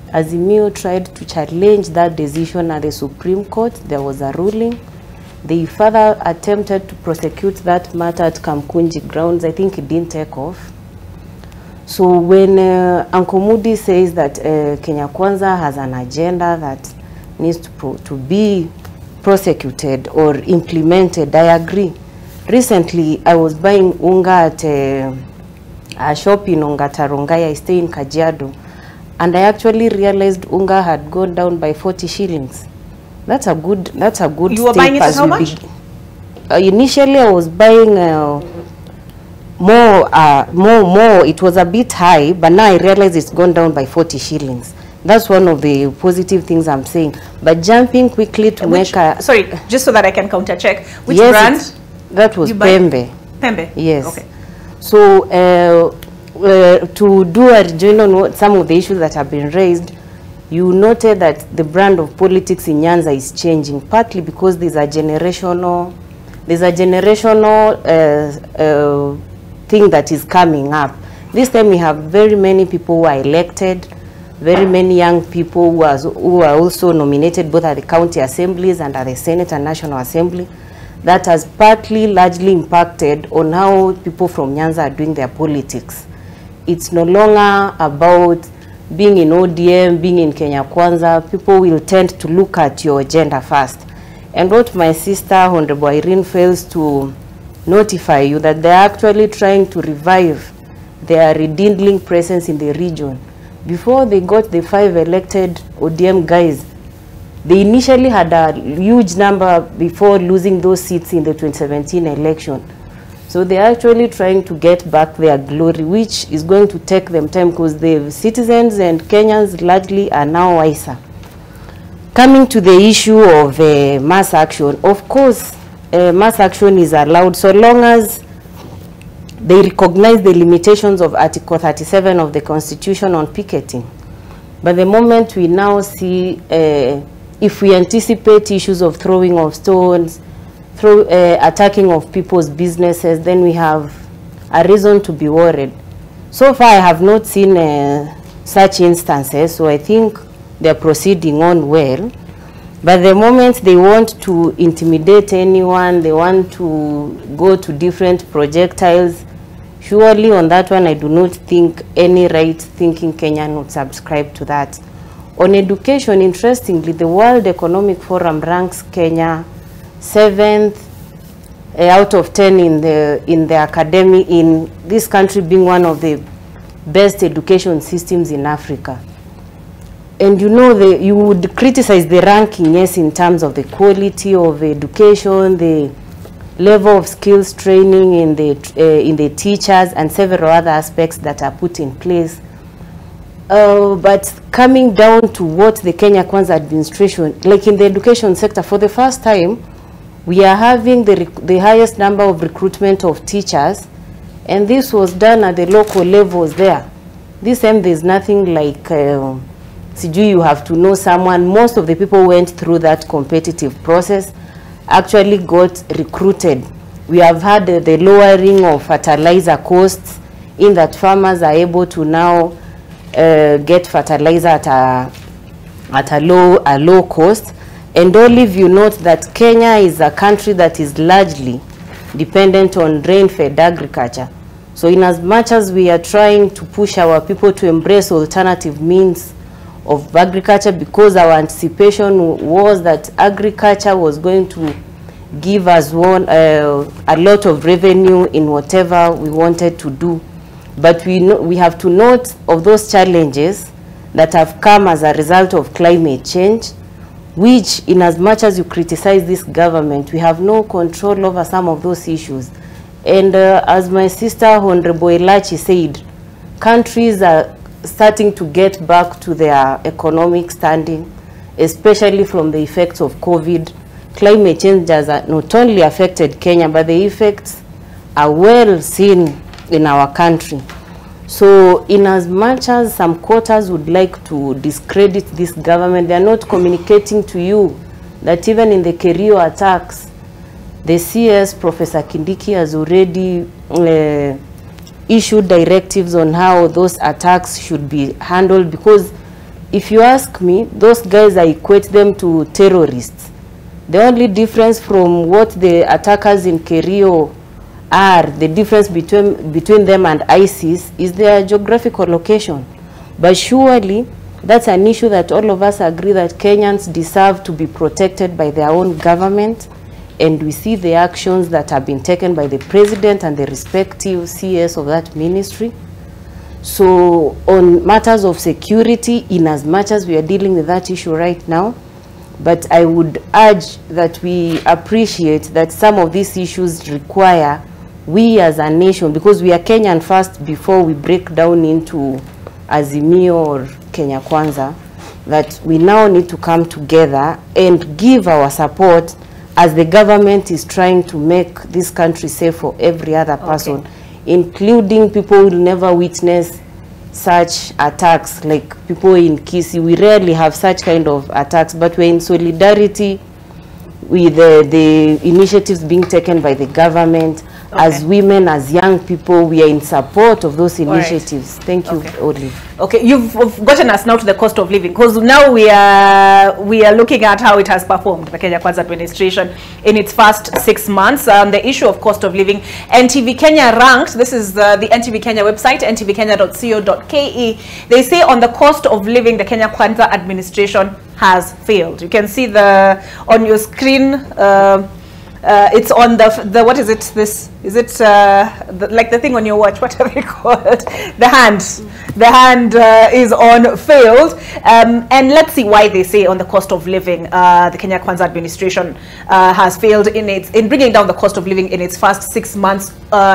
Azimio tried to challenge that decision at the Supreme Court. There was a ruling. They further attempted to prosecute that matter at Kamkunji grounds. I think it didn't take off. So when Uncle Moody says that Kenya Kwanza has an agenda that needs to be prosecuted or implemented, I agree. Recently, I was buying unga at a shop in Ongatarongai. I stay in Kajiado, and I actually realized unga had gone down by 40 shillings. That's a good. You were buying it at how much? Initially, I was buying more. It was a bit high, but now I realize it's gone down by 40 shillings. That's one of the positive things I'm saying. But jumping quickly to make a... Sorry, just so that I can counter check. Which yes, brand? That was Pembe. Pembe? Yes. Okay. So to do a rejoin on some of the issues that have been raised, you noted that the brand of politics in Nyanza is changing, partly because there's a generational thing that is coming up. This time we have very many people who are elected, very many young people who are also nominated both at the county assemblies and at the Senate and National Assembly. That has partly largely impacted on how people from Nyanza are doing their politics. It's no longer about being in ODM, being in Kenya Kwanza. People will tend to look at your agenda first. And what my sister, Honorable Irene, fails to notify you that they're actually trying to revive their rekindling presence in the region. Before they got the 5 elected ODM guys, they initially had a huge number before losing those seats in the 2017 election. So they're actually trying to get back their glory, which is going to take them time because the citizens and Kenyans largely are now wiser. Coming to the issue of mass action, of course, mass action is allowed so long as they recognize the limitations of Article 37 of the Constitution on picketing. But the moment we now see, if we anticipate issues of throwing of stones, attacking of people's businesses, then we have a reason to be worried. So far, I have not seen such instances, so I think they're proceeding on well. But the moment they want to intimidate anyone, they want to go to different projectiles, surely on that one, I do not think any right-thinking Kenyan would subscribe to that. On education, interestingly, the World Economic Forum ranks Kenya 7th out of 10 in the academy, in this country being one of the best education systems in Africa. And you know, you would criticize the ranking, yes, in terms of the quality of education, the level of skills training in the teachers, and several other aspects that are put in place. But coming down to what the Kenya Kwanza administration, like in the education sector, for the first time, we are having the highest number of recruitment of teachers, and this was done at the local levels there. This time there's nothing like, you have to know someone. Most of the people went through that competitive process, actually got recruited. We have had the lowering of fertilizer costs, in that farmers are able to now get fertilizer at a low cost. And Olive, you note that Kenya is a country that is largely dependent on rain-fed agriculture. So in as much as we are trying to push our people to embrace alternative means of agriculture, because our anticipation was that agriculture was going to give us a lot of revenue in whatever we wanted to do. But we have to note of those challenges that have come as a result of climate change, which, in as much as you criticize this government, we have no control over some of those issues. And as my sister Honorable Elachi said, countries are starting to get back to their economic standing, especially from the effects of COVID. Climate change has not only affected Kenya, but the effects are well seen in our country. So in as much as some quarters would like to discredit this government, they are not communicating to you that even in the Kerio attacks, the CS, Professor Kindiki, has already issued directives on how those attacks should be handled, because if you ask me, those guys, I equate them to terrorists. The only difference from what the attackers in Kerio are, the difference between them and ISIS is their geographical location. But surely that's an issue that all of us agree that Kenyans deserve to be protected by their own government, and we see the actions that have been taken by the president and the respective CS of that ministry. So on matters of security, in as much as we are dealing with that issue right now, but I would urge that we appreciate that some of these issues require we as a nation, because we are Kenyan first before we break down into Azimio or Kenya Kwanza, that we now need to come together and give our support as the government is trying to make this country safe for every other person, including people who will never witness such attacks, like people in Kisii. We rarely have such kind of attacks, but we're in solidarity with the initiatives being taken by the government. As women, as young people, we are in support of those initiatives. Thank you, Olive. Okay, you've gotten us now to the cost of living, because now we are looking at how it has performed, the Kenya Kwanza administration, in its first 6 months. The issue of cost of living, NTV Kenya ranked, this is the NTV Kenya website, ntvkenya.co.ke. They say on the cost of living, the Kenya Kwanza administration has failed. You can see on your screen, it's on the what is it, this is it like the thing on your watch, what are they called, the hand is on failed. And let's see why they say on the cost of living the Kenya Kwanza administration has failed in bringing down the cost of living in its first 6 months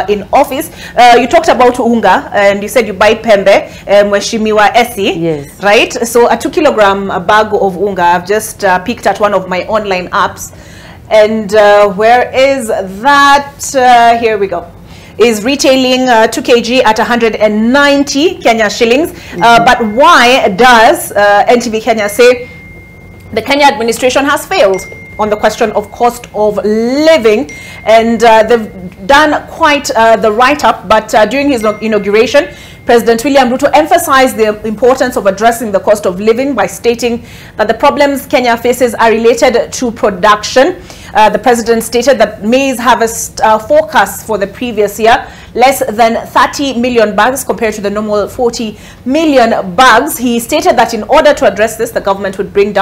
in office. You talked about unga, and you said you buy pembe, Mheshimiwa Esi. Yes. Right, so a 2-kilogram bag of unga, I've just picked at one of my online apps. And where is that? Here we go. Is retailing 2 kg at 190 Kenya shillings. But why does NTV Kenya say the Kenya administration has failed on the question of cost of living? And they've done quite the write-up, but during his inauguration, President William Ruto emphasized the importance of addressing the cost of living by stating that the problems Kenya faces are related to production. The president stated that maize harvest forecast for the previous year, less than 30 million bags compared to the normal 40 million bags. He stated that in order to address this, the government would bring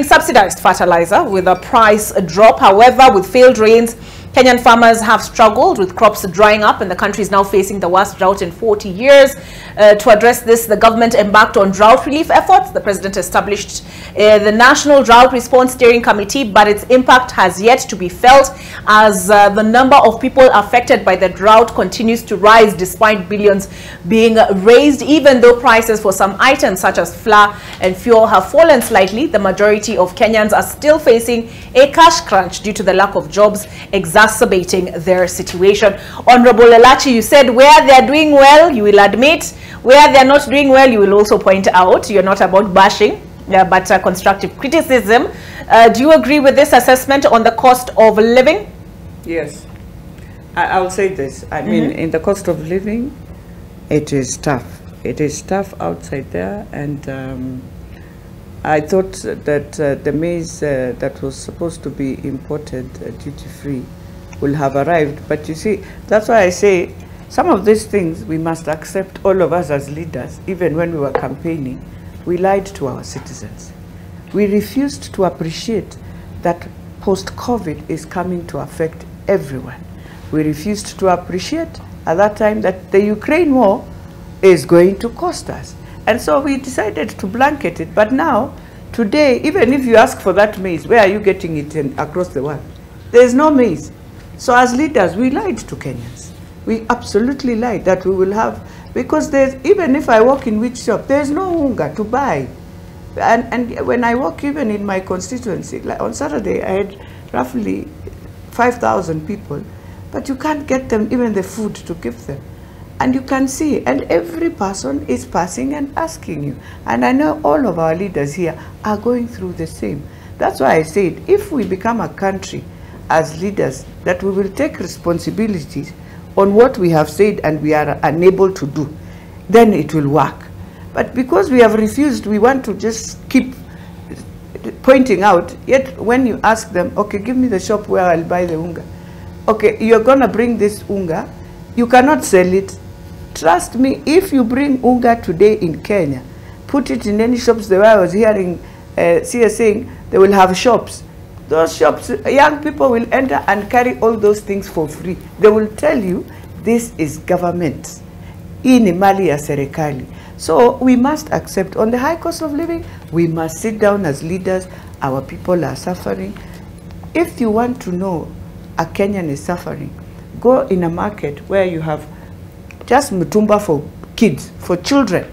subsidized fertilizer with a price drop. However, with failed rains, Kenyan farmers have struggled with crops drying up, and the country is now facing the worst drought in 40 years. To address this, the government embarked on drought relief efforts. The president established the National Drought Response Steering Committee, but its impact has yet to be felt as the number of people affected by the drought continues to rise despite billions being raised. Even though prices for some items such as flour and fuel have fallen slightly, the majority of Kenyans are still facing a cash crunch due to the lack of jobs exacerbating their situation. Honorable Elachi, you said where they are doing well, you will admit. Where they are not doing well, you will also point out. You're not about bashing, but constructive criticism. Do you agree with this assessment on the cost of living? Yes. I'll say this. I mean, in the cost of living, it is tough. It is tough outside there, and I thought that the maize that was supposed to be imported duty-free will have arrived. But you see, that's why I say some of these things we must accept, all of us as leaders. Even when we were campaigning, we lied to our citizens. We refused to appreciate that post-COVID is coming to affect everyone. We refused to appreciate at that time that the Ukraine war is going to cost us. And so we decided to blanket it. But now, today, even if you ask for that maize, where are you getting it across the world? There is no maize. So as leaders, we lied to Kenyans. We absolutely lied that we will have, because there's, even if I walk in which shop, there's no unga to buy. And when I walk even in my constituency, like on Saturday, I had roughly 5,000 people, but you can't get them even the food to give them. And you can see, and every person is passing and asking you. And I know all of our leaders here are going through the same. That's why I said, if we become a country as leaders, that we will take responsibilities on what we have said and we are unable to do, then it will work. But because we have refused, we want to just keep pointing out, yet when you ask them, okay, give me the shop where I'll buy the unga. Okay, you're going to bring this unga, you cannot sell it. Trust me, if you bring unga today in Kenya, put it in any shops, the way I was hearing CS saying, they will have shops. Those shops, young people will enter and carry all those things for free. They will tell you, this is government. Hii ni mali ya serikali. So we must accept, on the high cost of living, we must sit down as leaders. Our people are suffering. If you want to know a Kenyan is suffering, go in a market where you have just mutumba for kids, for children,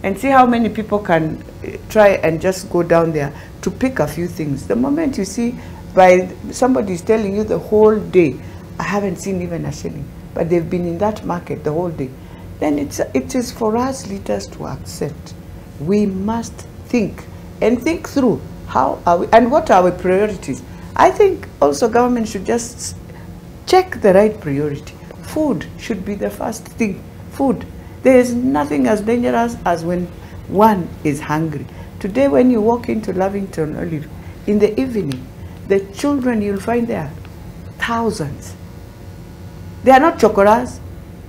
and see how many people can try and just go down there to pick a few things. The moment you see by somebody is telling you the whole day, I haven't seen even a shilling, but they've been in that market the whole day, then it is for us leaders to accept. We must think and think through how are we, and what are our priorities. I think also government should just check the right priority. Food should be the first thing. Food. There is nothing as dangerous as when one is hungry. Today when you walk into Lavington Olive, in the evening, the children you'll find there, thousands. They are not chokoras.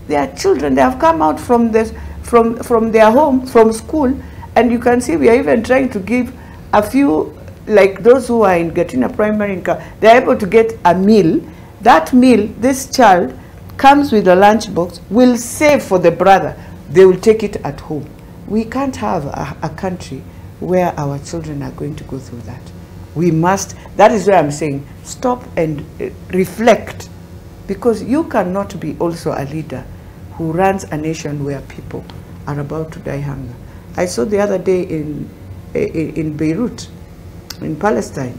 They are children. They have come out from this, from their home, from school, and you can see we are even trying to give a few, like those who are in getting a primary income, they are able to get a meal. That meal, this child comes with a lunch box, will save for the brother. They will take it at home. We can't have a country where our children are going to go through that. We must, that is where I'm saying, stop and reflect, because you cannot be also a leader who runs a nation where people are about to die hunger. I saw the other day in Beirut, in Palestine.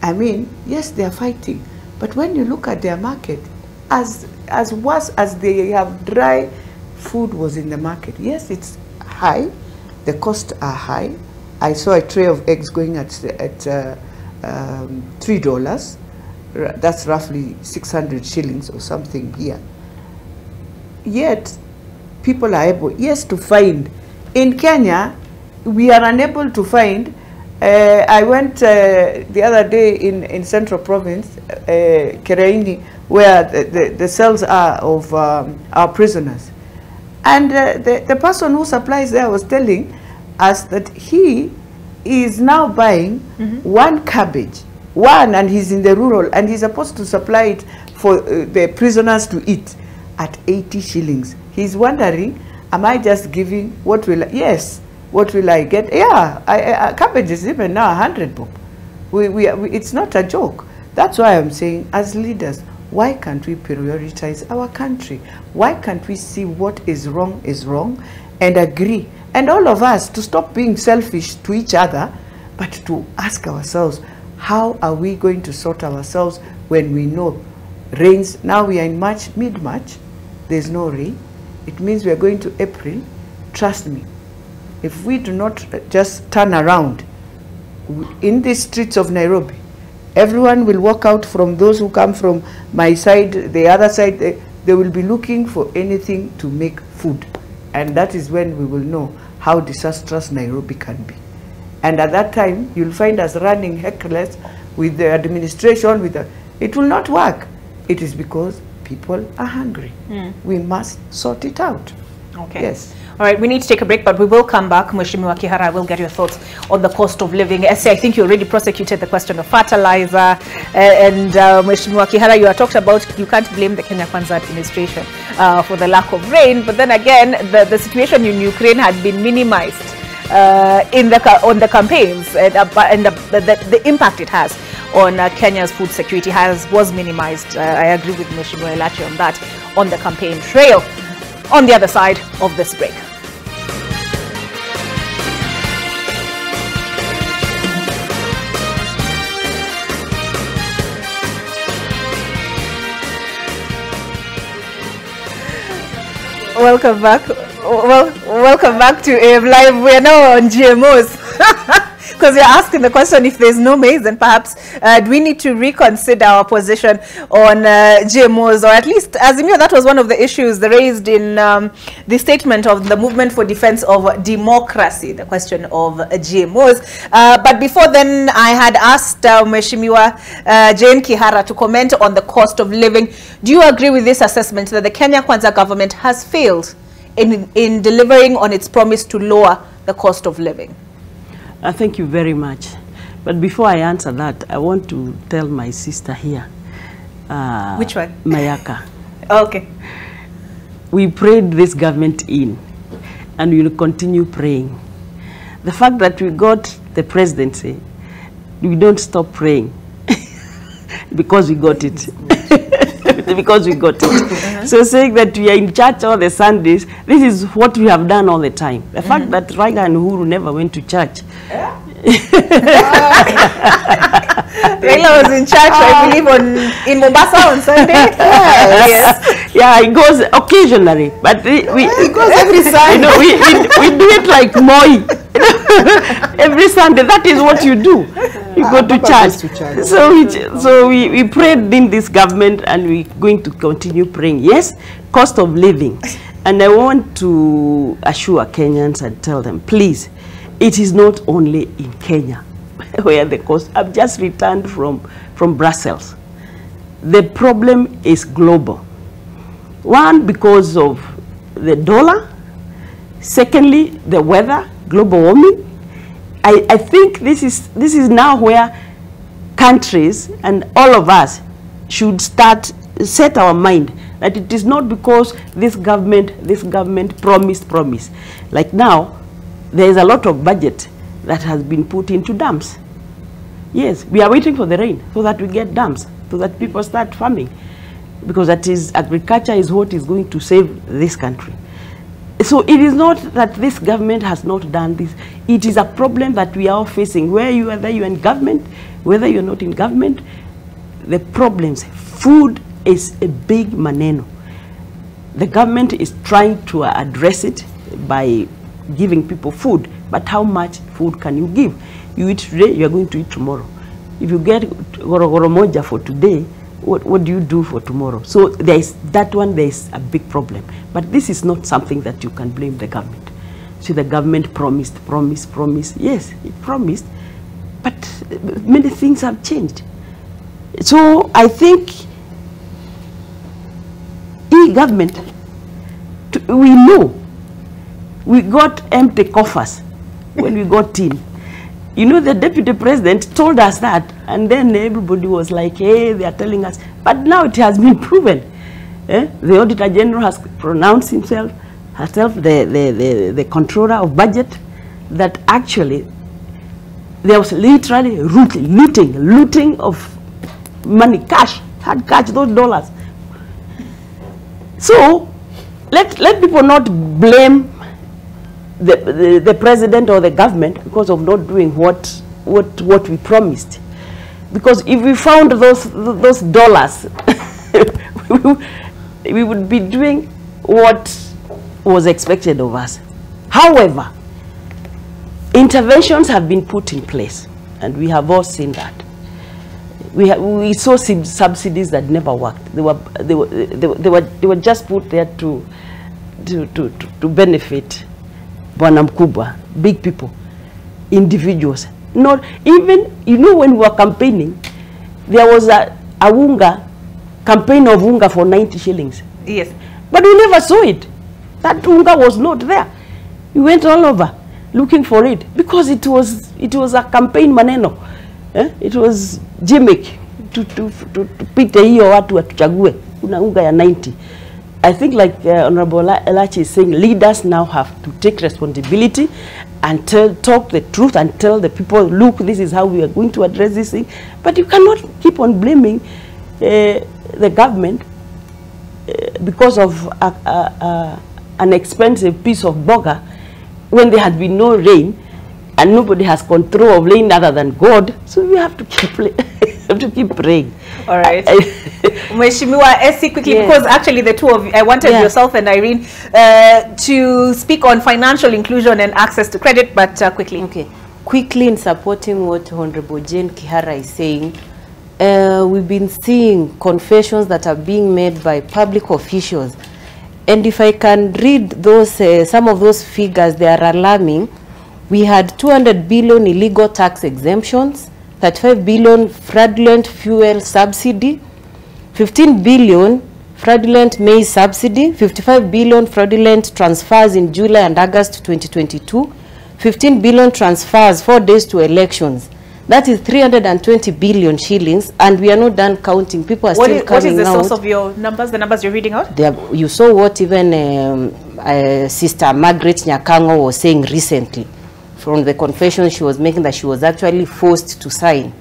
I mean, yes, they are fighting, but when you look at their market, as worse as they have dry food was in the market. Yes, it's high, the costs are high. I saw a tray of eggs going at $3. That's roughly 600 shillings or something here. Yet, people are able, yes, to find. In Kenya, we are unable to find. I went the other day in Central Province, Kereini, where the cells are of our prisoners. And the person who supplies there was telling us that he is now buying one cabbage, and he's in the rural, and he's supposed to supply it for the prisoners to eat at 80 shillings. He's wondering, am I just giving, what will I, yes, what will I get? Yeah, cabbage is even now 100 bob. It's not a joke. That's why I'm saying, as leaders, why can't we prioritize our country? Why can't we see what is wrong and agree? And all of us to stop being selfish to each other, but to ask ourselves, how are we going to sort ourselves when we know rains? Now we are in March, mid-March, there's no rain. It means we are going to April. Trust me, if we do not just turn around in the streets of Nairobi, everyone will walk out, from those who come from my side, the other side, they will be looking for anything to make food. And that is when we will know how disastrous Nairobi can be. And at that time, you'll find us running heckless with the administration, it will not work. It is because people are hungry. We must sort it out. Okay. Yes. All right, we need to take a break, but we will come back. Mheshimiwa Kihara, I will get your thoughts on the cost of living. I think you already prosecuted the question of fertilizer. And Mheshimiwa Kihara, you are talked about, you can't blame the Kenya Kwanza administration for the lack of rain. But then again, the situation in Ukraine had been minimized on the campaigns, and the impact it has on Kenya's food security was minimized. I agree with Mheshimiwa Elachi on that, on the campaign trail. On the other side of this break. Welcome back. Welcome back to AM Live. We are now on GMOs. Because you're asking the question, if there's no maize, then perhaps do we need to reconsider our position on GMOs, or at least, as you know, that was one of the issues raised in the statement of the Movement for Defense of Democracy, the question of GMOs. But before then, I had asked Mheshimiwa Jane Kihara to comment on the cost of living. Do you agree with this assessment that the Kenya Kwanza government has failed in delivering on its promise to lower the cost of living? Thank you very much. But before I answer that, I want to tell my sister here. Which one? Mayaka. Okay. We prayed this government in, and we will continue praying. The fact that we got the presidency, we don't stop praying because we got it. Because we got it. So saying that we are in church all the Sundays, this is what we have done all the time. The fact that Raila and Uhuru never went to church. Raila was in church, I believe, in Mombasa on Sunday. Yes. Yeah, it goes occasionally, but it goes every Sunday. You know, we do it like Moi. Every Sunday, that is what you do. You go to church. So we prayed in this government, and we're going to continue praying. Yes, cost of living. And I want to assure Kenyans and tell them, please, it is not only in Kenya where the cost. I've just returned from Brussels. The problem is global. One, because of the dollar. Secondly, the weather, global warming. I think this is now where countries and all of us should set our mind that it is not because this government promised. Like now, there is a lot of budget that has been put into dams. Yes, we are waiting for the rain so that we get dams, so that people start farming, because that is, agriculture is what is going to save this country. So it is not that this government has not done this. It is a problem that we are all facing, whether you're in government, whether you're not in government. The problems, food is a big maneno. The government is trying to address it by giving people food, but how much food can you give? You eat today, you are going to eat tomorrow. If you get gorogoro moja for today, what do you do for tomorrow? So there is that one, there is a big problem. But this is not something that you can blame the government. See, the government promised. Yes, it promised, but many things have changed. So I think e-government, we know we got empty coffers when we got in. You know, the deputy president told us that, and then everybody was like, hey, they are telling us. But now it has been proven. The Auditor General has pronounced herself the controller of budget, that actually there was literally looting of money, hard cash, those dollars. So let people not blame the president or the government because of not doing what we promised. Because if we found those dollars, we would be doing what was expected of us. However, interventions have been put in place, and we have all seen that. We saw subsidies that never worked. They were just put there to benefit Bwana Mkubwa, big people, individuals. Not even, you know, when we were campaigning, there was a unga campaign of unga for 90 shillings. Yes. But we never saw it. That unga was not there. We went all over looking for it because it was a campaign maneno. It was gimmick to pite hiyo watu watuchague una unga ya 90. I think, like Honorable Elachi is saying, leaders now have to take responsibility and talk the truth and tell the people, look, this is how we are going to address this thing. But you cannot keep on blaming the government because of an expensive piece of burger when there had been no rain and nobody has control of rain other than God. So we have to keep praying. All right. Mheshimiwa Esi, quickly, because actually the two of you, I wanted yourself and Irene to speak on financial inclusion and access to credit, but quickly. Okay. quickly in supporting what Honorable Jane Kihara is saying, we've been seeing confessions that are being made by public officials. And if I can read those, some of those figures, they are alarming. We had 200 billion illegal tax exemptions, 35 billion fraudulent fuel subsidy, 15 billion fraudulent maize subsidy, 55 billion fraudulent transfers in July and August 2022, 15 billion transfers 4 days to elections. That is 320 billion shillings, and we are not done counting. People are still coming out. What is the source of your numbers, the numbers you're reading out? You saw what even Sister Margaret Nyakango was saying recently from the confession she was making, that she was actually forced to sign.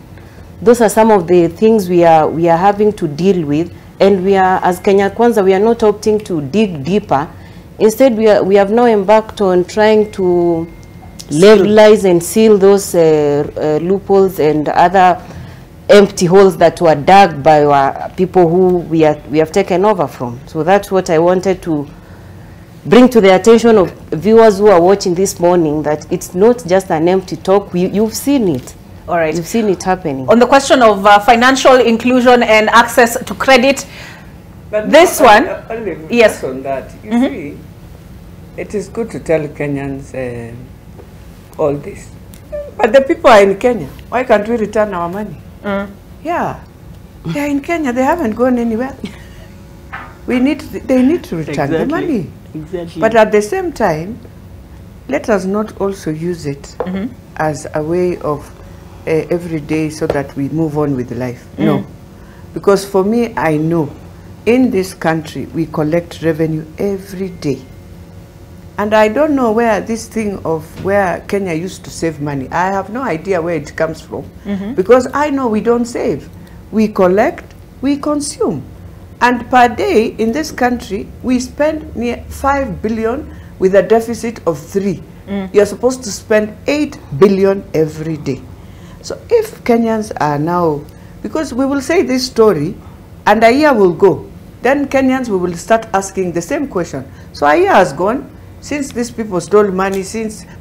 Those are some of the things we are having to deal with, and we are, as Kenya Kwanza, we are not opting to dig deeper. Instead, we have now embarked on trying to legalize and seal those loopholes and other empty holes that were dug by our people who we have taken over from. So that's what I wanted to bring to the attention of viewers who are watching this morning, that it's not just an empty talk. You've seen it. All right. You've seen it happening. On the question of financial inclusion and access to credit, but this one, yes, on that, you see, it is good to tell Kenyans all this, but the people are in Kenya. Why can't we return our money? Yeah, they are in Kenya. They haven't gone anywhere. They need to return the money. Exactly. But at the same time, let us not also use it as a way of every day so that we move on with life. No, because for me, I know in this country we collect revenue every day. And I don't know where this thing of where Kenya used to save money, I have no idea where it comes from. Because I know we don't save. We collect, we consume. And per day in this country, we spend near 5 billion with a deficit of 3. You're supposed to spend 8 billion every day. So if Kenyans are now, because we will say this story and a year will go, then Kenyans, we will start asking the same question. So a year has gone, since these people stole money,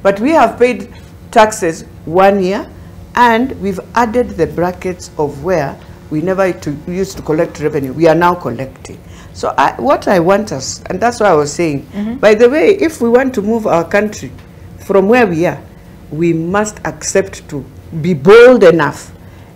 but we have paid taxes 1 year, and we've added the brackets of where we never used to collect revenue. We are now collecting. So what I want us, and that's why I was saying, by the way, if we want to move our country from where we are, we must accept to be bold enough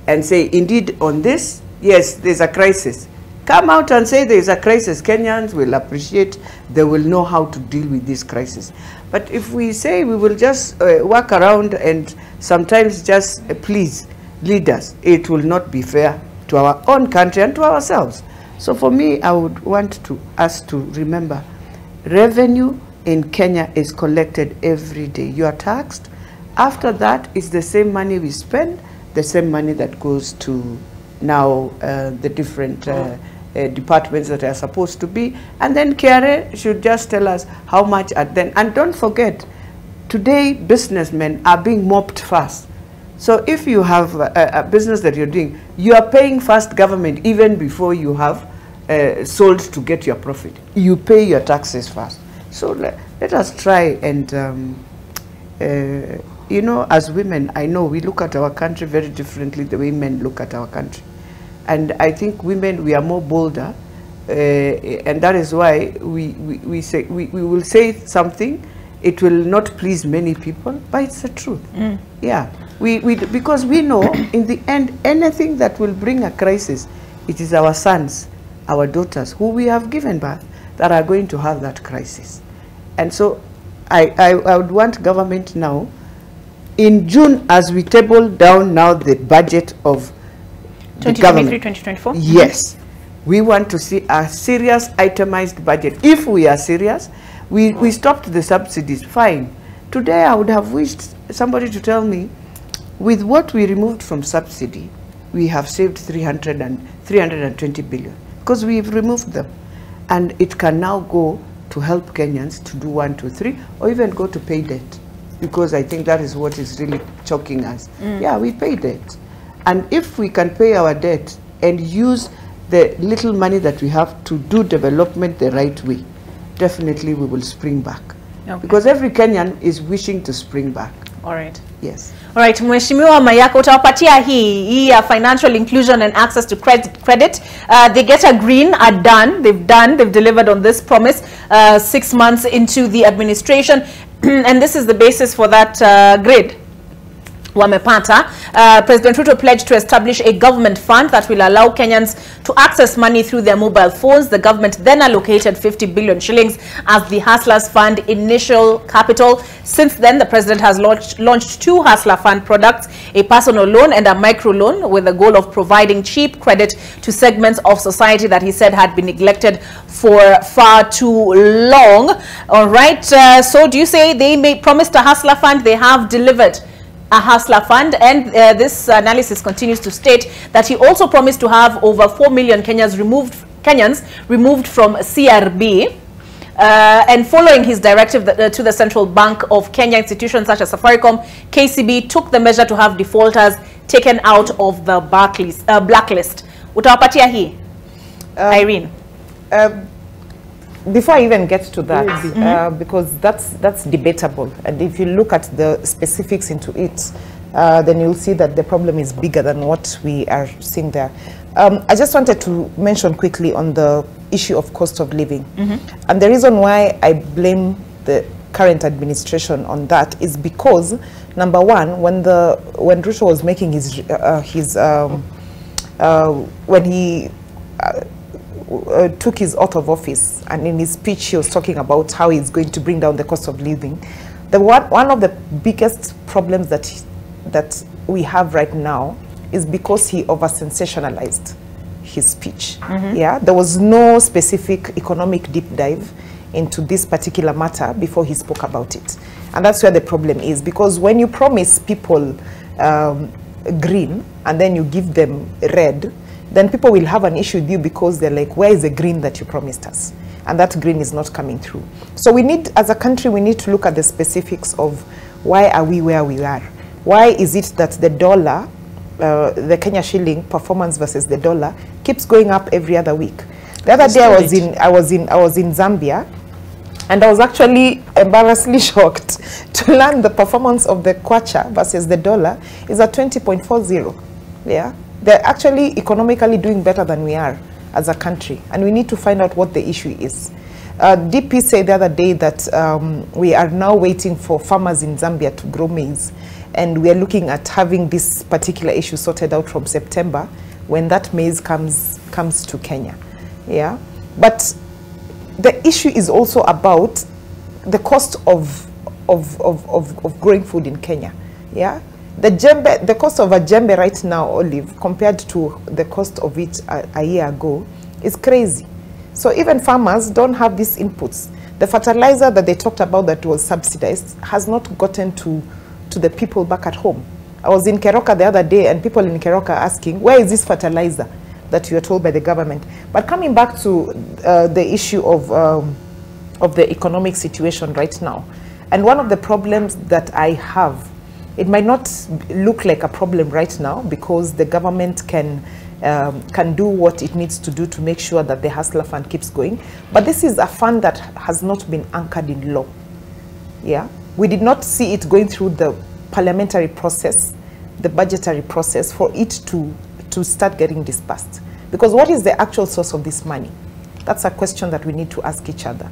and say, indeed, on this, yes, there's a crisis. Come out and say there is a crisis. Kenyans will appreciate, they will know how to deal with this crisis. But if we say we will just walk around and sometimes just please leaders, it will not be fair to our own country and to ourselves. So for me, I would want us to remember, revenue in Kenya is collected every day. You are taxed. After that, it's the same money we spend, the same money that goes to now the different departments that are supposed to be, and then KRA should just tell us how much at then. And don't forget, today businessmen are being mopped fast. So if you have a business that you're doing, you are paying first government even before you have sold to get your profit. You pay your taxes first. So let us try and you know, as women, I know we look at our country very differently the way men look at our country. And I think women, we are more bolder, and that is why we will say something. It will not please many people, but it's the truth. Yeah, because we know in the end, anything that will bring a crisis, it is our sons, our daughters, who we have given birth, that are going to have that crisis. And so I would want government now, in June, as we table down now the budget of 2023-2024? Yes. We want to see a serious itemized budget. If we are serious, we stopped the subsidies, fine. Today I would have wished somebody to tell me, with what we removed from subsidy, we have saved 320 billion, because we've removed them. And it can now go to help Kenyans to do 1, 2, 3, or even go to pay debt, because I think that is what is really choking us. Yeah, we pay debt. And if we can pay our debt and use the little money that we have to do development the right way, definitely we will spring back. Okay. Because every Kenyan is wishing to spring back. All right. Yes. All right, Mheshimiwa Mayako, utawapatia hii ya financial inclusion and access to credit. They get a green, are done. They've delivered on this promise 6 months into the administration. And this is the basis for that grid. Wamepata. President Ruto pledged to establish a government fund that will allow Kenyans to access money through their mobile phones. The government then allocated 50 billion shillings as the Hustlers Fund initial capital. Since then, the president has launched 2 Hustler Fund products, a personal loan and a micro loan, with the goal of providing cheap credit to segments of society that he said had been neglected for far too long. All right. So do you say they promised a Hustler Fund? They have delivered a Hustler Fund, and this analysis continues to state that he also promised to have over 4 million Kenyans removed from CRB. And following his directive to the Central Bank of Kenya, institutions such as Safaricom, KCB took the measure to have defaulters taken out of the blacklist. Utawapatia hii, Irene? Before I even get to that, because that's debatable, and if you look at the specifics into it, then you'll see that the problem is bigger than what we are seeing there. I just wanted to mention quickly on the issue of cost of living, and the reason why I blame the current administration on that is because, number one, when Ruto was making when he took his oath of office, and in his speech he was talking about how he's going to bring down the cost of living. One of the biggest problems that we have right now is because he over-sensationalized his speech. Yeah, there was no specific economic deep dive into this particular matter before he spoke about it, and that's where the problem is, because when you promise people green and then you give them red, then people will have an issue with you, because they're like, where is the green that you promised us? And that green is not coming through. So we need, as a country, we need to look at the specifics of why are we where we are? Why is it that the dollar, the Kenya shilling performance versus the dollar keeps going up every other week? The other day I was in Zambia, and I was actually embarrassingly shocked to learn the performance of the kwacha versus the dollar is at 20.40. Yeah. They're actually economically doing better than we are as a country, and we need to find out what the issue is. DP said the other day that we are now waiting for farmers in Zambia to grow maize, and we are looking at having this particular issue sorted out from September, when that maize comes to Kenya. Yeah, but the issue is also about the cost of growing food in Kenya. Yeah. The cost of a jembe right now, Olive, compared to the cost of it a year ago, is crazy. So even farmers don't have these inputs. The fertilizer that they talked about that was subsidized has not gotten to the people back at home. I was in Keroka the other day, and people in Keroka asking, where is this fertilizer that you are told by the government? But coming back to the issue of the economic situation right now, and one of the problems that I have, it might not look like a problem right now, because the government can do what it needs to do to make sure that the Hustler Fund keeps going. But this is a fund that has not been anchored in law. Yeah, we did not see it going through the parliamentary process, the budgetary process, for it to start getting disbursed. Because what is the actual source of this money? That's a question that we need to ask each other.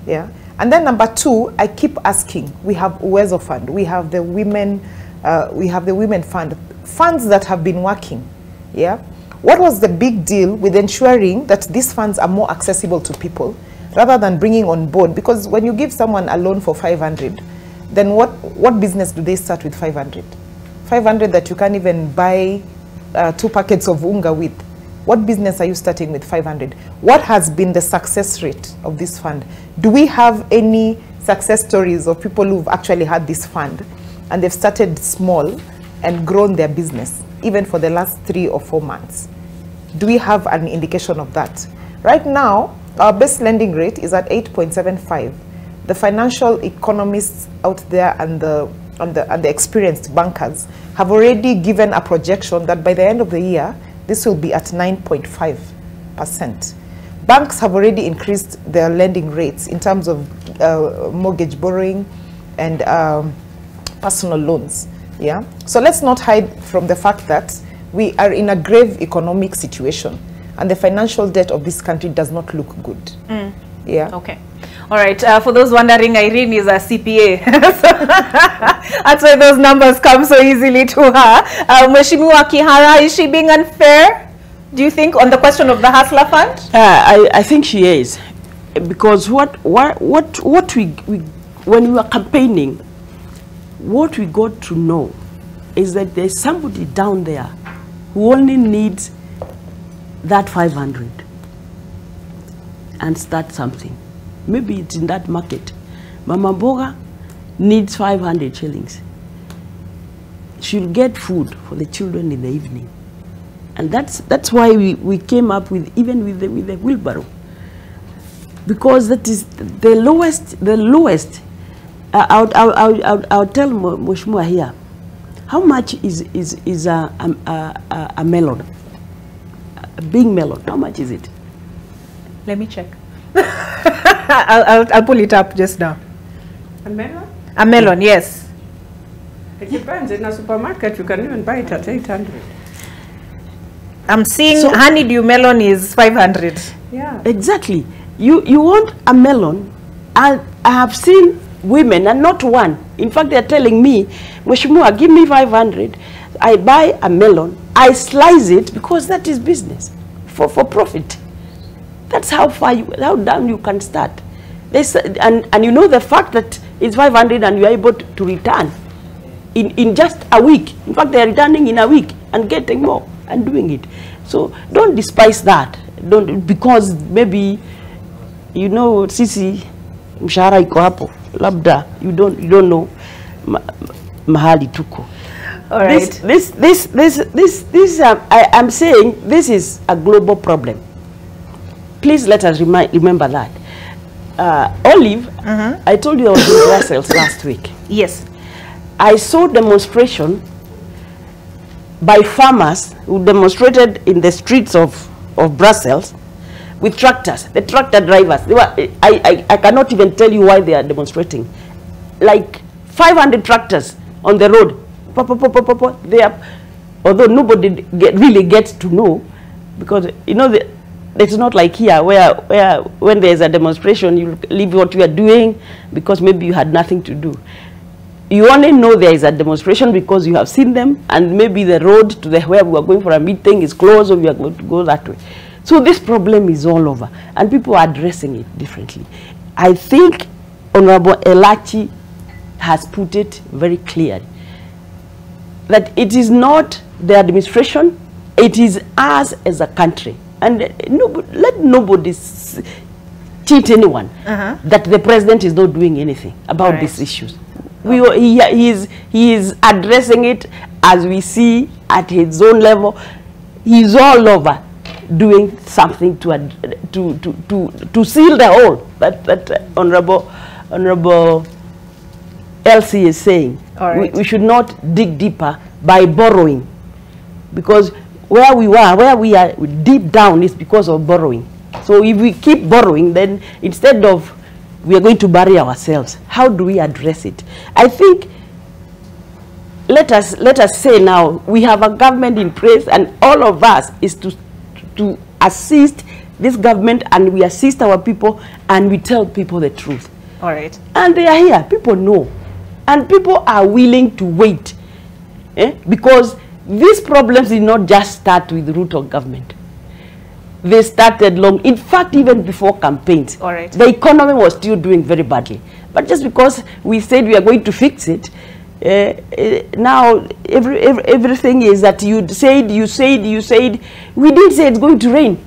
Yeah. And then number two, I keep asking, we have Uwezo Fund, we have the women fund, funds that have been working. Yeah. What was the big deal with ensuring that these funds are more accessible to people rather than bringing on board? Because when you give someone a loan for 500, then what business do they start with 500? 500 that you can't even buy 2 packets of unga with. What business are you starting with 500? What has been the success rate of this fund? Do we have any success stories of people who've actually had this fund and they've started small and grown their business, even for the last 3 or 4 months? Do we have an indication of that? Right now, our best lending rate is at 8.75. The financial economists out there and the experienced bankers have already given a projection that by the end of the year, this will be at 9.5%. Banks have already increased their lending rates in terms of mortgage borrowing and personal loans. Yeah. So let's not hide from the fact that we are in a grave economic situation, and the financial debt of this country does not look good. Yeah. Okay. All right. For those wondering, Irene is a CPA. That's why those numbers come so easily to her. Mheshimiwa Kihara, is she being unfair, do you think, on the question of the Hustler Fund? I think she is, because what we when we were campaigning, what we got to know is that there's somebody down there who only needs that 500 and start something. Maybe it's in that market. Mama Boga needs 500 shillings. She'll get food for the children in the evening. And that's why we came up with, even with the wheelbarrow. Because that is the lowest. I'll tell Mheshimiwa here, how much is a melon? A big melon, how much is it? Let me check. I'll pull it up just now. A melon? A melon, yes. It depends. In a supermarket, you can even buy it at 800. I'm seeing honeydew melon is 500. Yeah. Exactly. You want a melon. I have seen women, and not one. In fact, they're telling me, Mheshimiwa, give me 500. I buy a melon. I slice it, because that is business for profit. That's how down you can start. And you know the fact that it's 500 and you're able to return in just a week. In fact, they're returning in a week and getting more and doing it. So don't despise that. Because maybe, you know, sisi mshahara iko hapo, labda you don't know mahali tuko. All right. I'm saying this is a global problem. Please let us remember that. Olive, I told you I was in Brussels last week. Yes. I saw demonstration by farmers who demonstrated in the streets of Brussels with tractors, the tractor drivers. They were, I cannot even tell you why they are demonstrating. Like 500 tractors on the road. They are, although nobody really gets to know, because you know it's not like here where when there is a demonstration you leave what you are doing because maybe you had nothing to do. You only know there is a demonstration because you have seen them, and maybe the road to where we are going for a meeting is closed, or we are going to go that way. So this problem is all over, and people are addressing it differently. I think Honorable Elachi has put it very clearly that it is not the administration, it is us as a country. And let nobody cheat anyone that the president is not doing anything about these issues. He is addressing it as we see at his own level. He's all over doing something to seal the hole that Honorable Elsie is saying. We should not dig deeper by borrowing, because where we are deep down is because of borrowing. So if we keep borrowing, then instead of we are going to bury ourselves, how do we address it? I think let us say now we have a government in place, and all of us is to assist this government, and we assist our people, and we tell people the truth. All right. And they are here. People know, and people are willing to wait, because these problems did not just start with the Ruto government. They started long, in fact, even before campaigns. All right. The economy was still doing very badly. But just because we said we are going to fix it, now everything is that you said. We didn't say it's going to rain.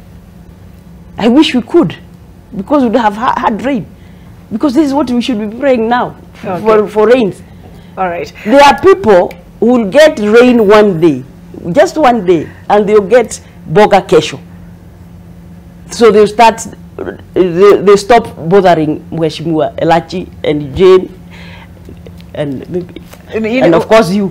I wish we could, because we would have had rain. Because this is what we should be praying now, for rains. All right. There are people who will get rain one day, just one day, and they'll get boga kesho. So they'll start, they stop bothering Mheshimiwa Elachi and Jane, and maybe, and of course you.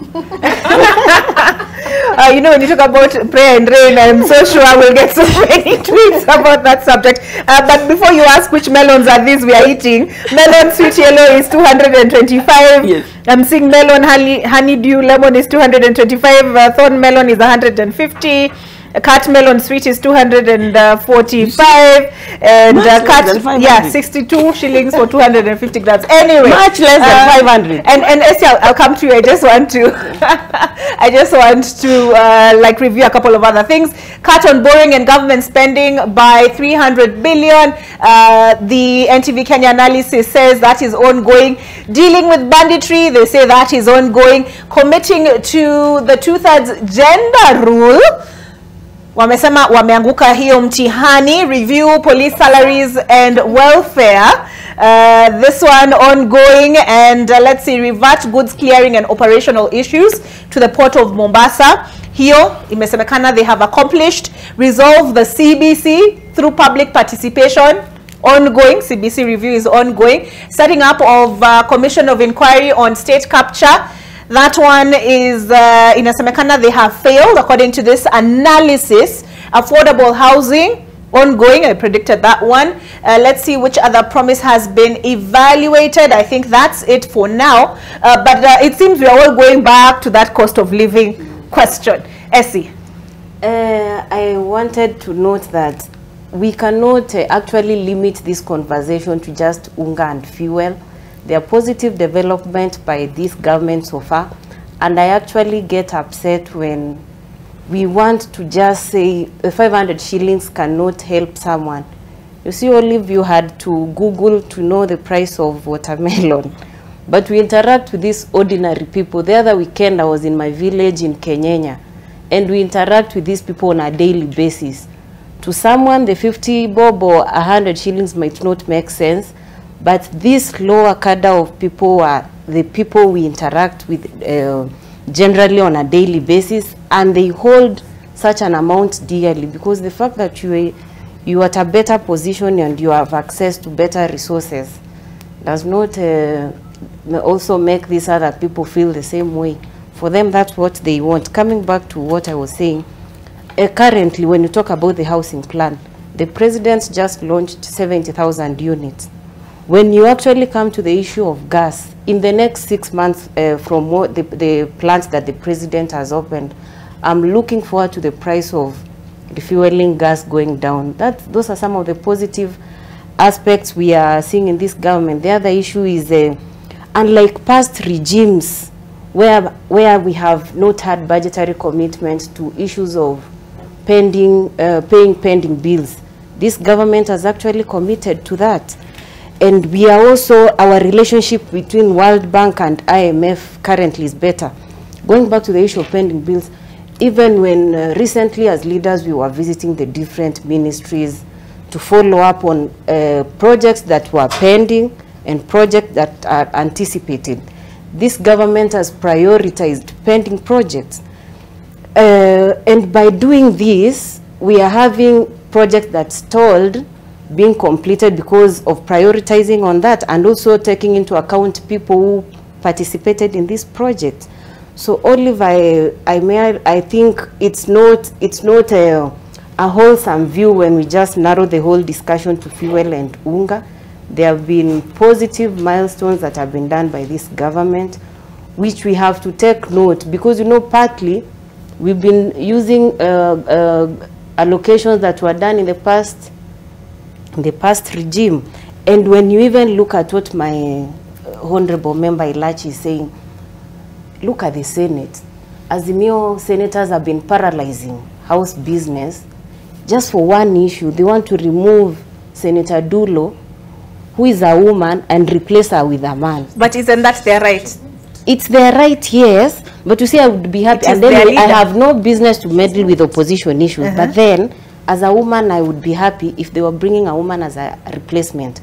You know, when you talk about prayer and rain, I'm so sure I will get so many tweets about that subject. But before you ask which melons are these we are eating, melon sweet yellow is 225. Yes. I'm seeing melon honeydew lemon is 225. Thorn melon is 150. Cat melon sweet is 245, and cat 62 shillings for 250 grams. Anyway, much less than 500. And Essie, I'll come to you. I just want to, like review a couple of other things. Cut on borrowing and government spending by 300 billion. The NTV Kenya analysis says that is ongoing. Dealing with banditry, they say that is ongoing. Committing to the 2/3 gender rule. Wamesema wameanguka hiyo mtihani. Review police salaries and welfare. This one ongoing. And let's see, revert goods clearing and operational issues to the port of Mombasa. Hiyo imesemekana they have accomplished. Resolve the CBC through public participation. Ongoing. CBC review is ongoing. Setting up of commission of inquiry on state capture. That one is, inasemekana they have failed according to this analysis. Affordable housing, ongoing. I predicted that one. Let's see which other promise has been evaluated. I think that's it for now. But it seems we are all going back to that cost of living question. Essie. I wanted to note that we cannot actually limit this conversation to just unga and fuel. There are positive development by this government so far, and I actually get upset when we want to just say 500 shillings cannot help someone. You see, Olive, you had to Google to know the price of watermelon, but we interact with these ordinary people. The other weekend I was in my village in Kenyanya, and we interact with these people on a daily basis. To someone, the 50 bob or 100 shillings might not make sense, but this lower cadre of people are the people we interact with generally on a daily basis, and they hold such an amount dearly, because the fact that you are at a better position and you have access to better resources does not also make these other people feel the same way. For them, that's what they want. Coming back to what I was saying, currently when you talk about the housing plan, the president just launched 70,000 units. When you actually come to the issue of gas, in the next 6 months from what the plants that the president has opened, I'm looking forward to the price of refueling gas going down. Those are some of the positive aspects we are seeing in this government. The other issue is, unlike past regimes, where we have not had budgetary commitment to issues of paying pending bills, this government has actually committed to that. And we are also, our relationship between World Bank and IMF currently is better. Going back to the issue of pending bills, even when recently as leaders we were visiting the different ministries to follow up on projects that were pending and projects that are anticipated. This government has prioritized pending projects. And by doing this, we are having projects that stalled being completed because of prioritizing on that, and also taking into account people who participated in this project. So Olive, I think it's not a wholesome view when we just narrow the whole discussion to fuel and unga. There have been positive milestones that have been done by this government, which we have to take note, because, you know, partly we've been using allocations that were done in the past regime. And when you even look at what my honorable member Ilachi is saying, look at the Senate. Azimio senators have been paralyzing House business just for one issue. They want to remove Senator Dulo, who is a woman, and replace her with a man. But isn't that their right? It's their right, yes. But you see, I would be happy. And then I have no business to meddle with opposition issues. But then, as a woman, I would be happy if they were bringing a woman as a replacement.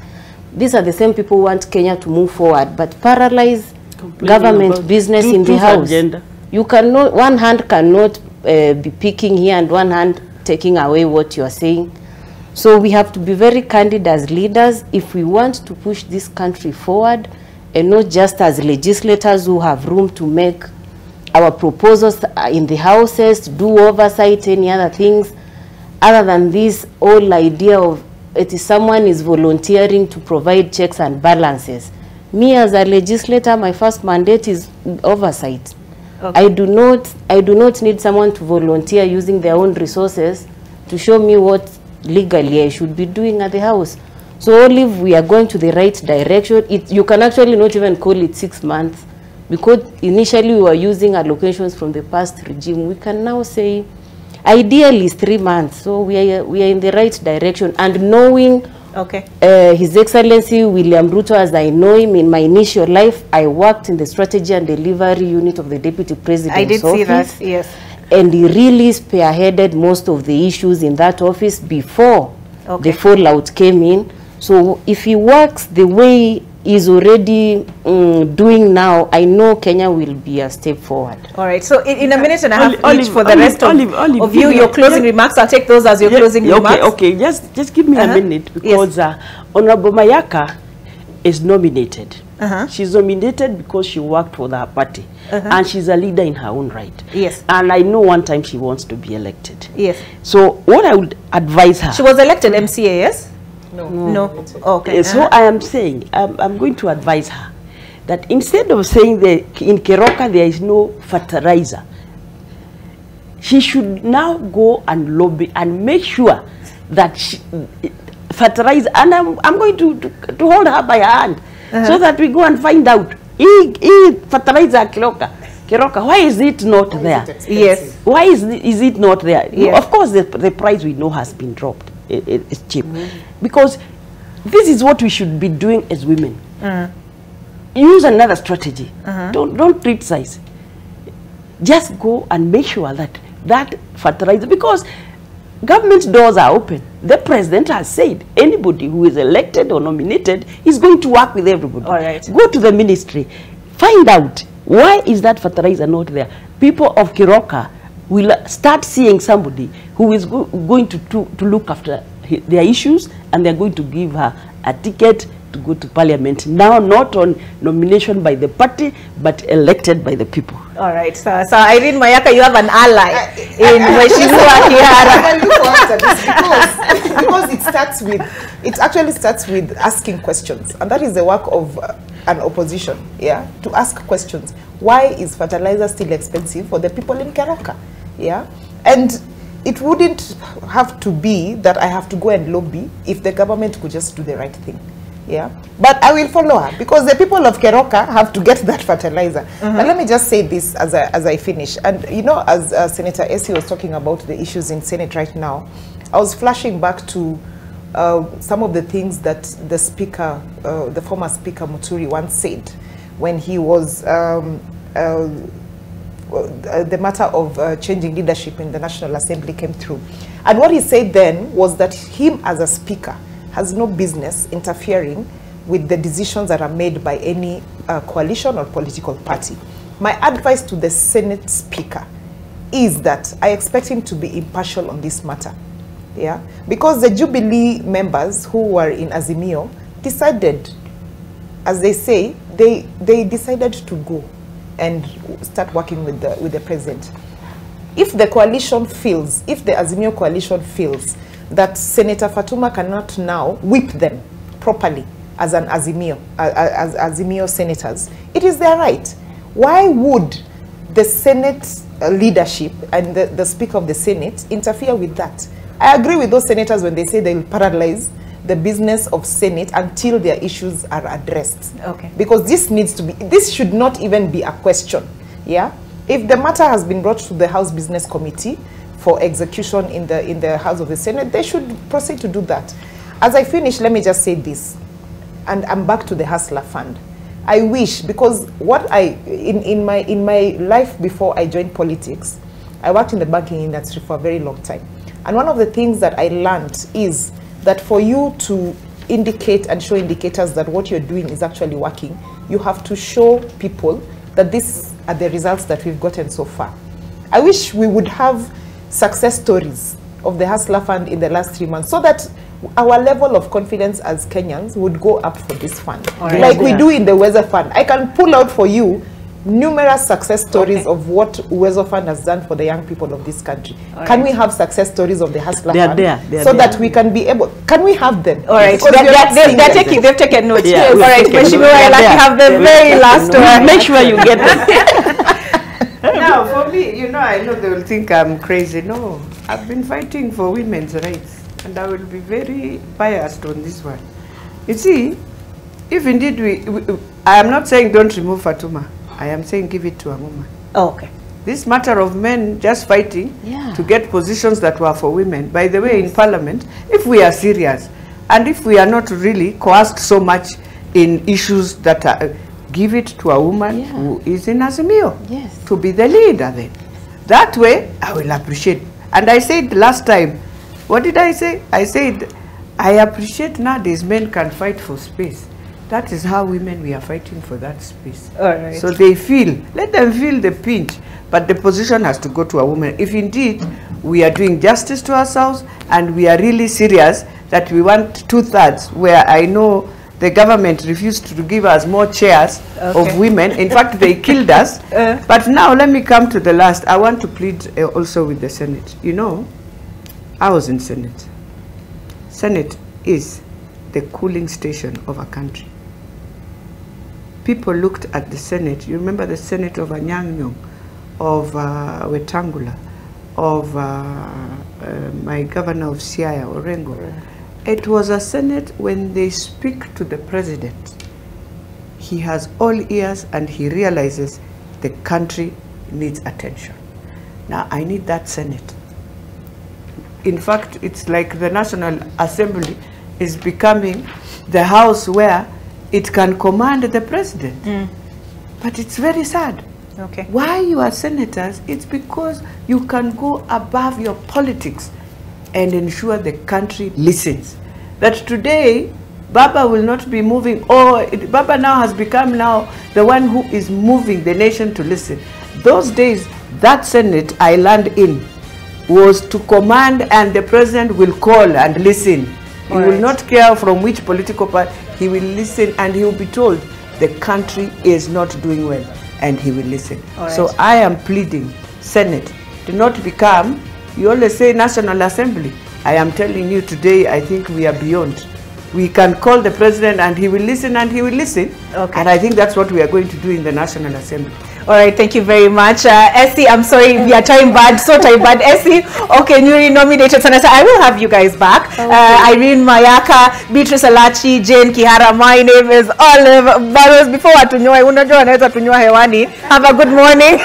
These are the same people who want Kenya to move forward, but paralyze government business in the House. Agenda. You cannot, one hand cannot be picking here and one hand taking away what you are saying. So we have to be very candid as leaders if we want to push this country forward, and not just as legislators who have room to make our proposals in the houses, do oversight, any other things, other than this whole idea of it is someone is volunteering to provide checks and balances. Me as a legislator, my first mandate is oversight. Okay. I do not need someone to volunteer using their own resources to show me what legally I should be doing at the house. So only if we are going to the right direction, you can actually not even call it 6 months, because initially we were using allocations from the past regime. We can now say ideally 3 months. So we are in the right direction. And knowing His Excellency William Ruto, as I know him in my initial life, I worked in the strategy and delivery unit of the Deputy President's office. I did see that, yes. And he really spearheaded most of the issues in that office before the fallout came in. So if he works the way he's already doing now, I know Kenya will be a step forward. All right. So in a minute and a half each for the rest of you, your closing remarks. I'll take those as your closing remarks. Okay. Just give me a minute, because Honorable Mayaka is nominated. She's nominated because she worked for her party. And she's a leader in her own right. Yes. And I know one time she wants to be elected. Yes. So what I would advise her... She was elected MCA, yes? No. Okay. So I am saying, I'm going to advise her that instead of saying that in Keroka there is no fertilizer, she should now go and lobby and make sure that fertilizer, and I'm going to hold her by her hand so that we go and find out fertilizer Keroka, why is it not there? Yes. Why is it not there? Yes. Of course, the price we know has been dropped. It's cheap. Because this is what we should be doing as women. Use another strategy. Don't criticize. Just go and make sure that fertilizer, because government doors are open. The president has said anybody who is elected or nominated is going to work with everybody. All right. Go to the ministry. Find out why is that fertilizer not there. People of Keroka will start seeing somebody who is going to look after their issues, and they're going to give her a ticket to go to parliament. Now, not on nomination by the party, but elected by the people. All right. So Irene Mayaka, you have an ally in Mheshimiwa Kihara. Because it actually starts with asking questions. And that is the work of an opposition, to ask questions. Why is fertilizer still expensive for the people in Keroka? And it wouldn't have to be that I have to go and lobby if the government could just do the right thing. But I will follow her, because the people of Keroka have to get that fertilizer. But let me just say this as I finish. And you know, as Senator Essie was talking about the issues in Senate right now, I was flashing back to some of the things that the speaker, the former speaker Muturi, once said when he was the matter of changing leadership in the National Assembly came through. And what he said then was that him as a speaker has no business interfering with the decisions that are made by any coalition or political party. My advice to the Senate Speaker is that I expect him to be impartial on this matter. Because the Jubilee members who were in Azimio decided, as they say, they decided to go and start working with the president. If the coalition feels, if the Azimio coalition feels that Senator Fatuma cannot now whip them properly as an Azimio, as Azimio senators, it is their right. Why would the Senate leadership and the Speaker of the Senate interfere with that? I agree with those senators when they say they will paralyze the business of Senate until their issues are addressed. Because this should not even be a question. If the matter has been brought to the House Business Committee for execution in the House of the Senate, they should proceed to do that. As I finish, let me just say this, and I'm back to the Hustler Fund. I wish, because what in my life before I joined politics, I worked in the banking industry for a very long time. And one of the things that I learned is that for you to indicate and show indicators that what you're doing is actually working, you have to show people that these are the results that we've gotten so far. I wish we would have success stories of the Hustler Fund in the last 3 months, so that our level of confidence as Kenyans would go up for this fund. Like we do in the Weather Fund. I can pull out for you numerous success stories of what Uwezo Fund has done for the young people of this country. Can we have success stories of the Hustler Fund so that we can be able, can we have them? All right, they've taken notes. Yeah, all right, Mheshimiwa, I'd like to have the very last one. Make sure you get them. Now, for me, you know, I know they will think I'm crazy. No, I've been fighting for women's rights, and I will be very biased on this one. You see, if indeed I am not saying don't remove Fatuma. I am saying give it to a woman. Oh, okay. This matter of men just fighting to get positions that were for women. By the way, in Parliament, if we are serious, and if we are not really coerced so much in issues that are, give it to a woman who is in Azimio to be the leader then. That way, I will appreciate. And I said last time, what did I say? I said, I appreciate nowadays men can fight for space. That is how women, we are fighting for that space. All right. So they feel, let them feel the pinch, but the position has to go to a woman. If indeed we are doing justice to ourselves and we are really serious that we want 2/3, where I know the government refused to give us more chairs of women. In fact, they killed us. But now let me come to the last. I want to plead also with the Senate. You know, I was in Senate. Senate is the cooling station of a country. People looked at the Senate. You remember the Senate of Anyang, of Wetangula, of my governor of Siaya, Orengo. It was a Senate when they speak to the president. He has all ears and he realizes the country needs attention. Now I need that Senate. In fact, it's like the National Assembly is becoming the house where it can command the president. But it's very sad. Okay. Why you are senators? It's because you can go above your politics and ensure the country listens. That today, Baba will not be moving, or Baba now has become now the one who is moving the nation to listen. Those days, that Senate I learned in was to command, and the president will call and listen. He will not care from which political party. He will listen and he will be told the country is not doing well, and he will listen. So I am pleading, Senate, do not become, you always say National Assembly. I am telling you today, I think we are beyond. We can call the president and he will listen and he will listen. And I think that's what we are going to do in the National Assembly. All right, thank you very much. Essie, I'm sorry, we are time bad, so time bad. Essie, okay, newly nominated senator. I will have you guys back. Irene Mayaka, Beatrice Alachi, Jane Kihara. My name is Olive Burrows. Before I tunyoa, unajua naweza tunyoa hewani. Have a good morning.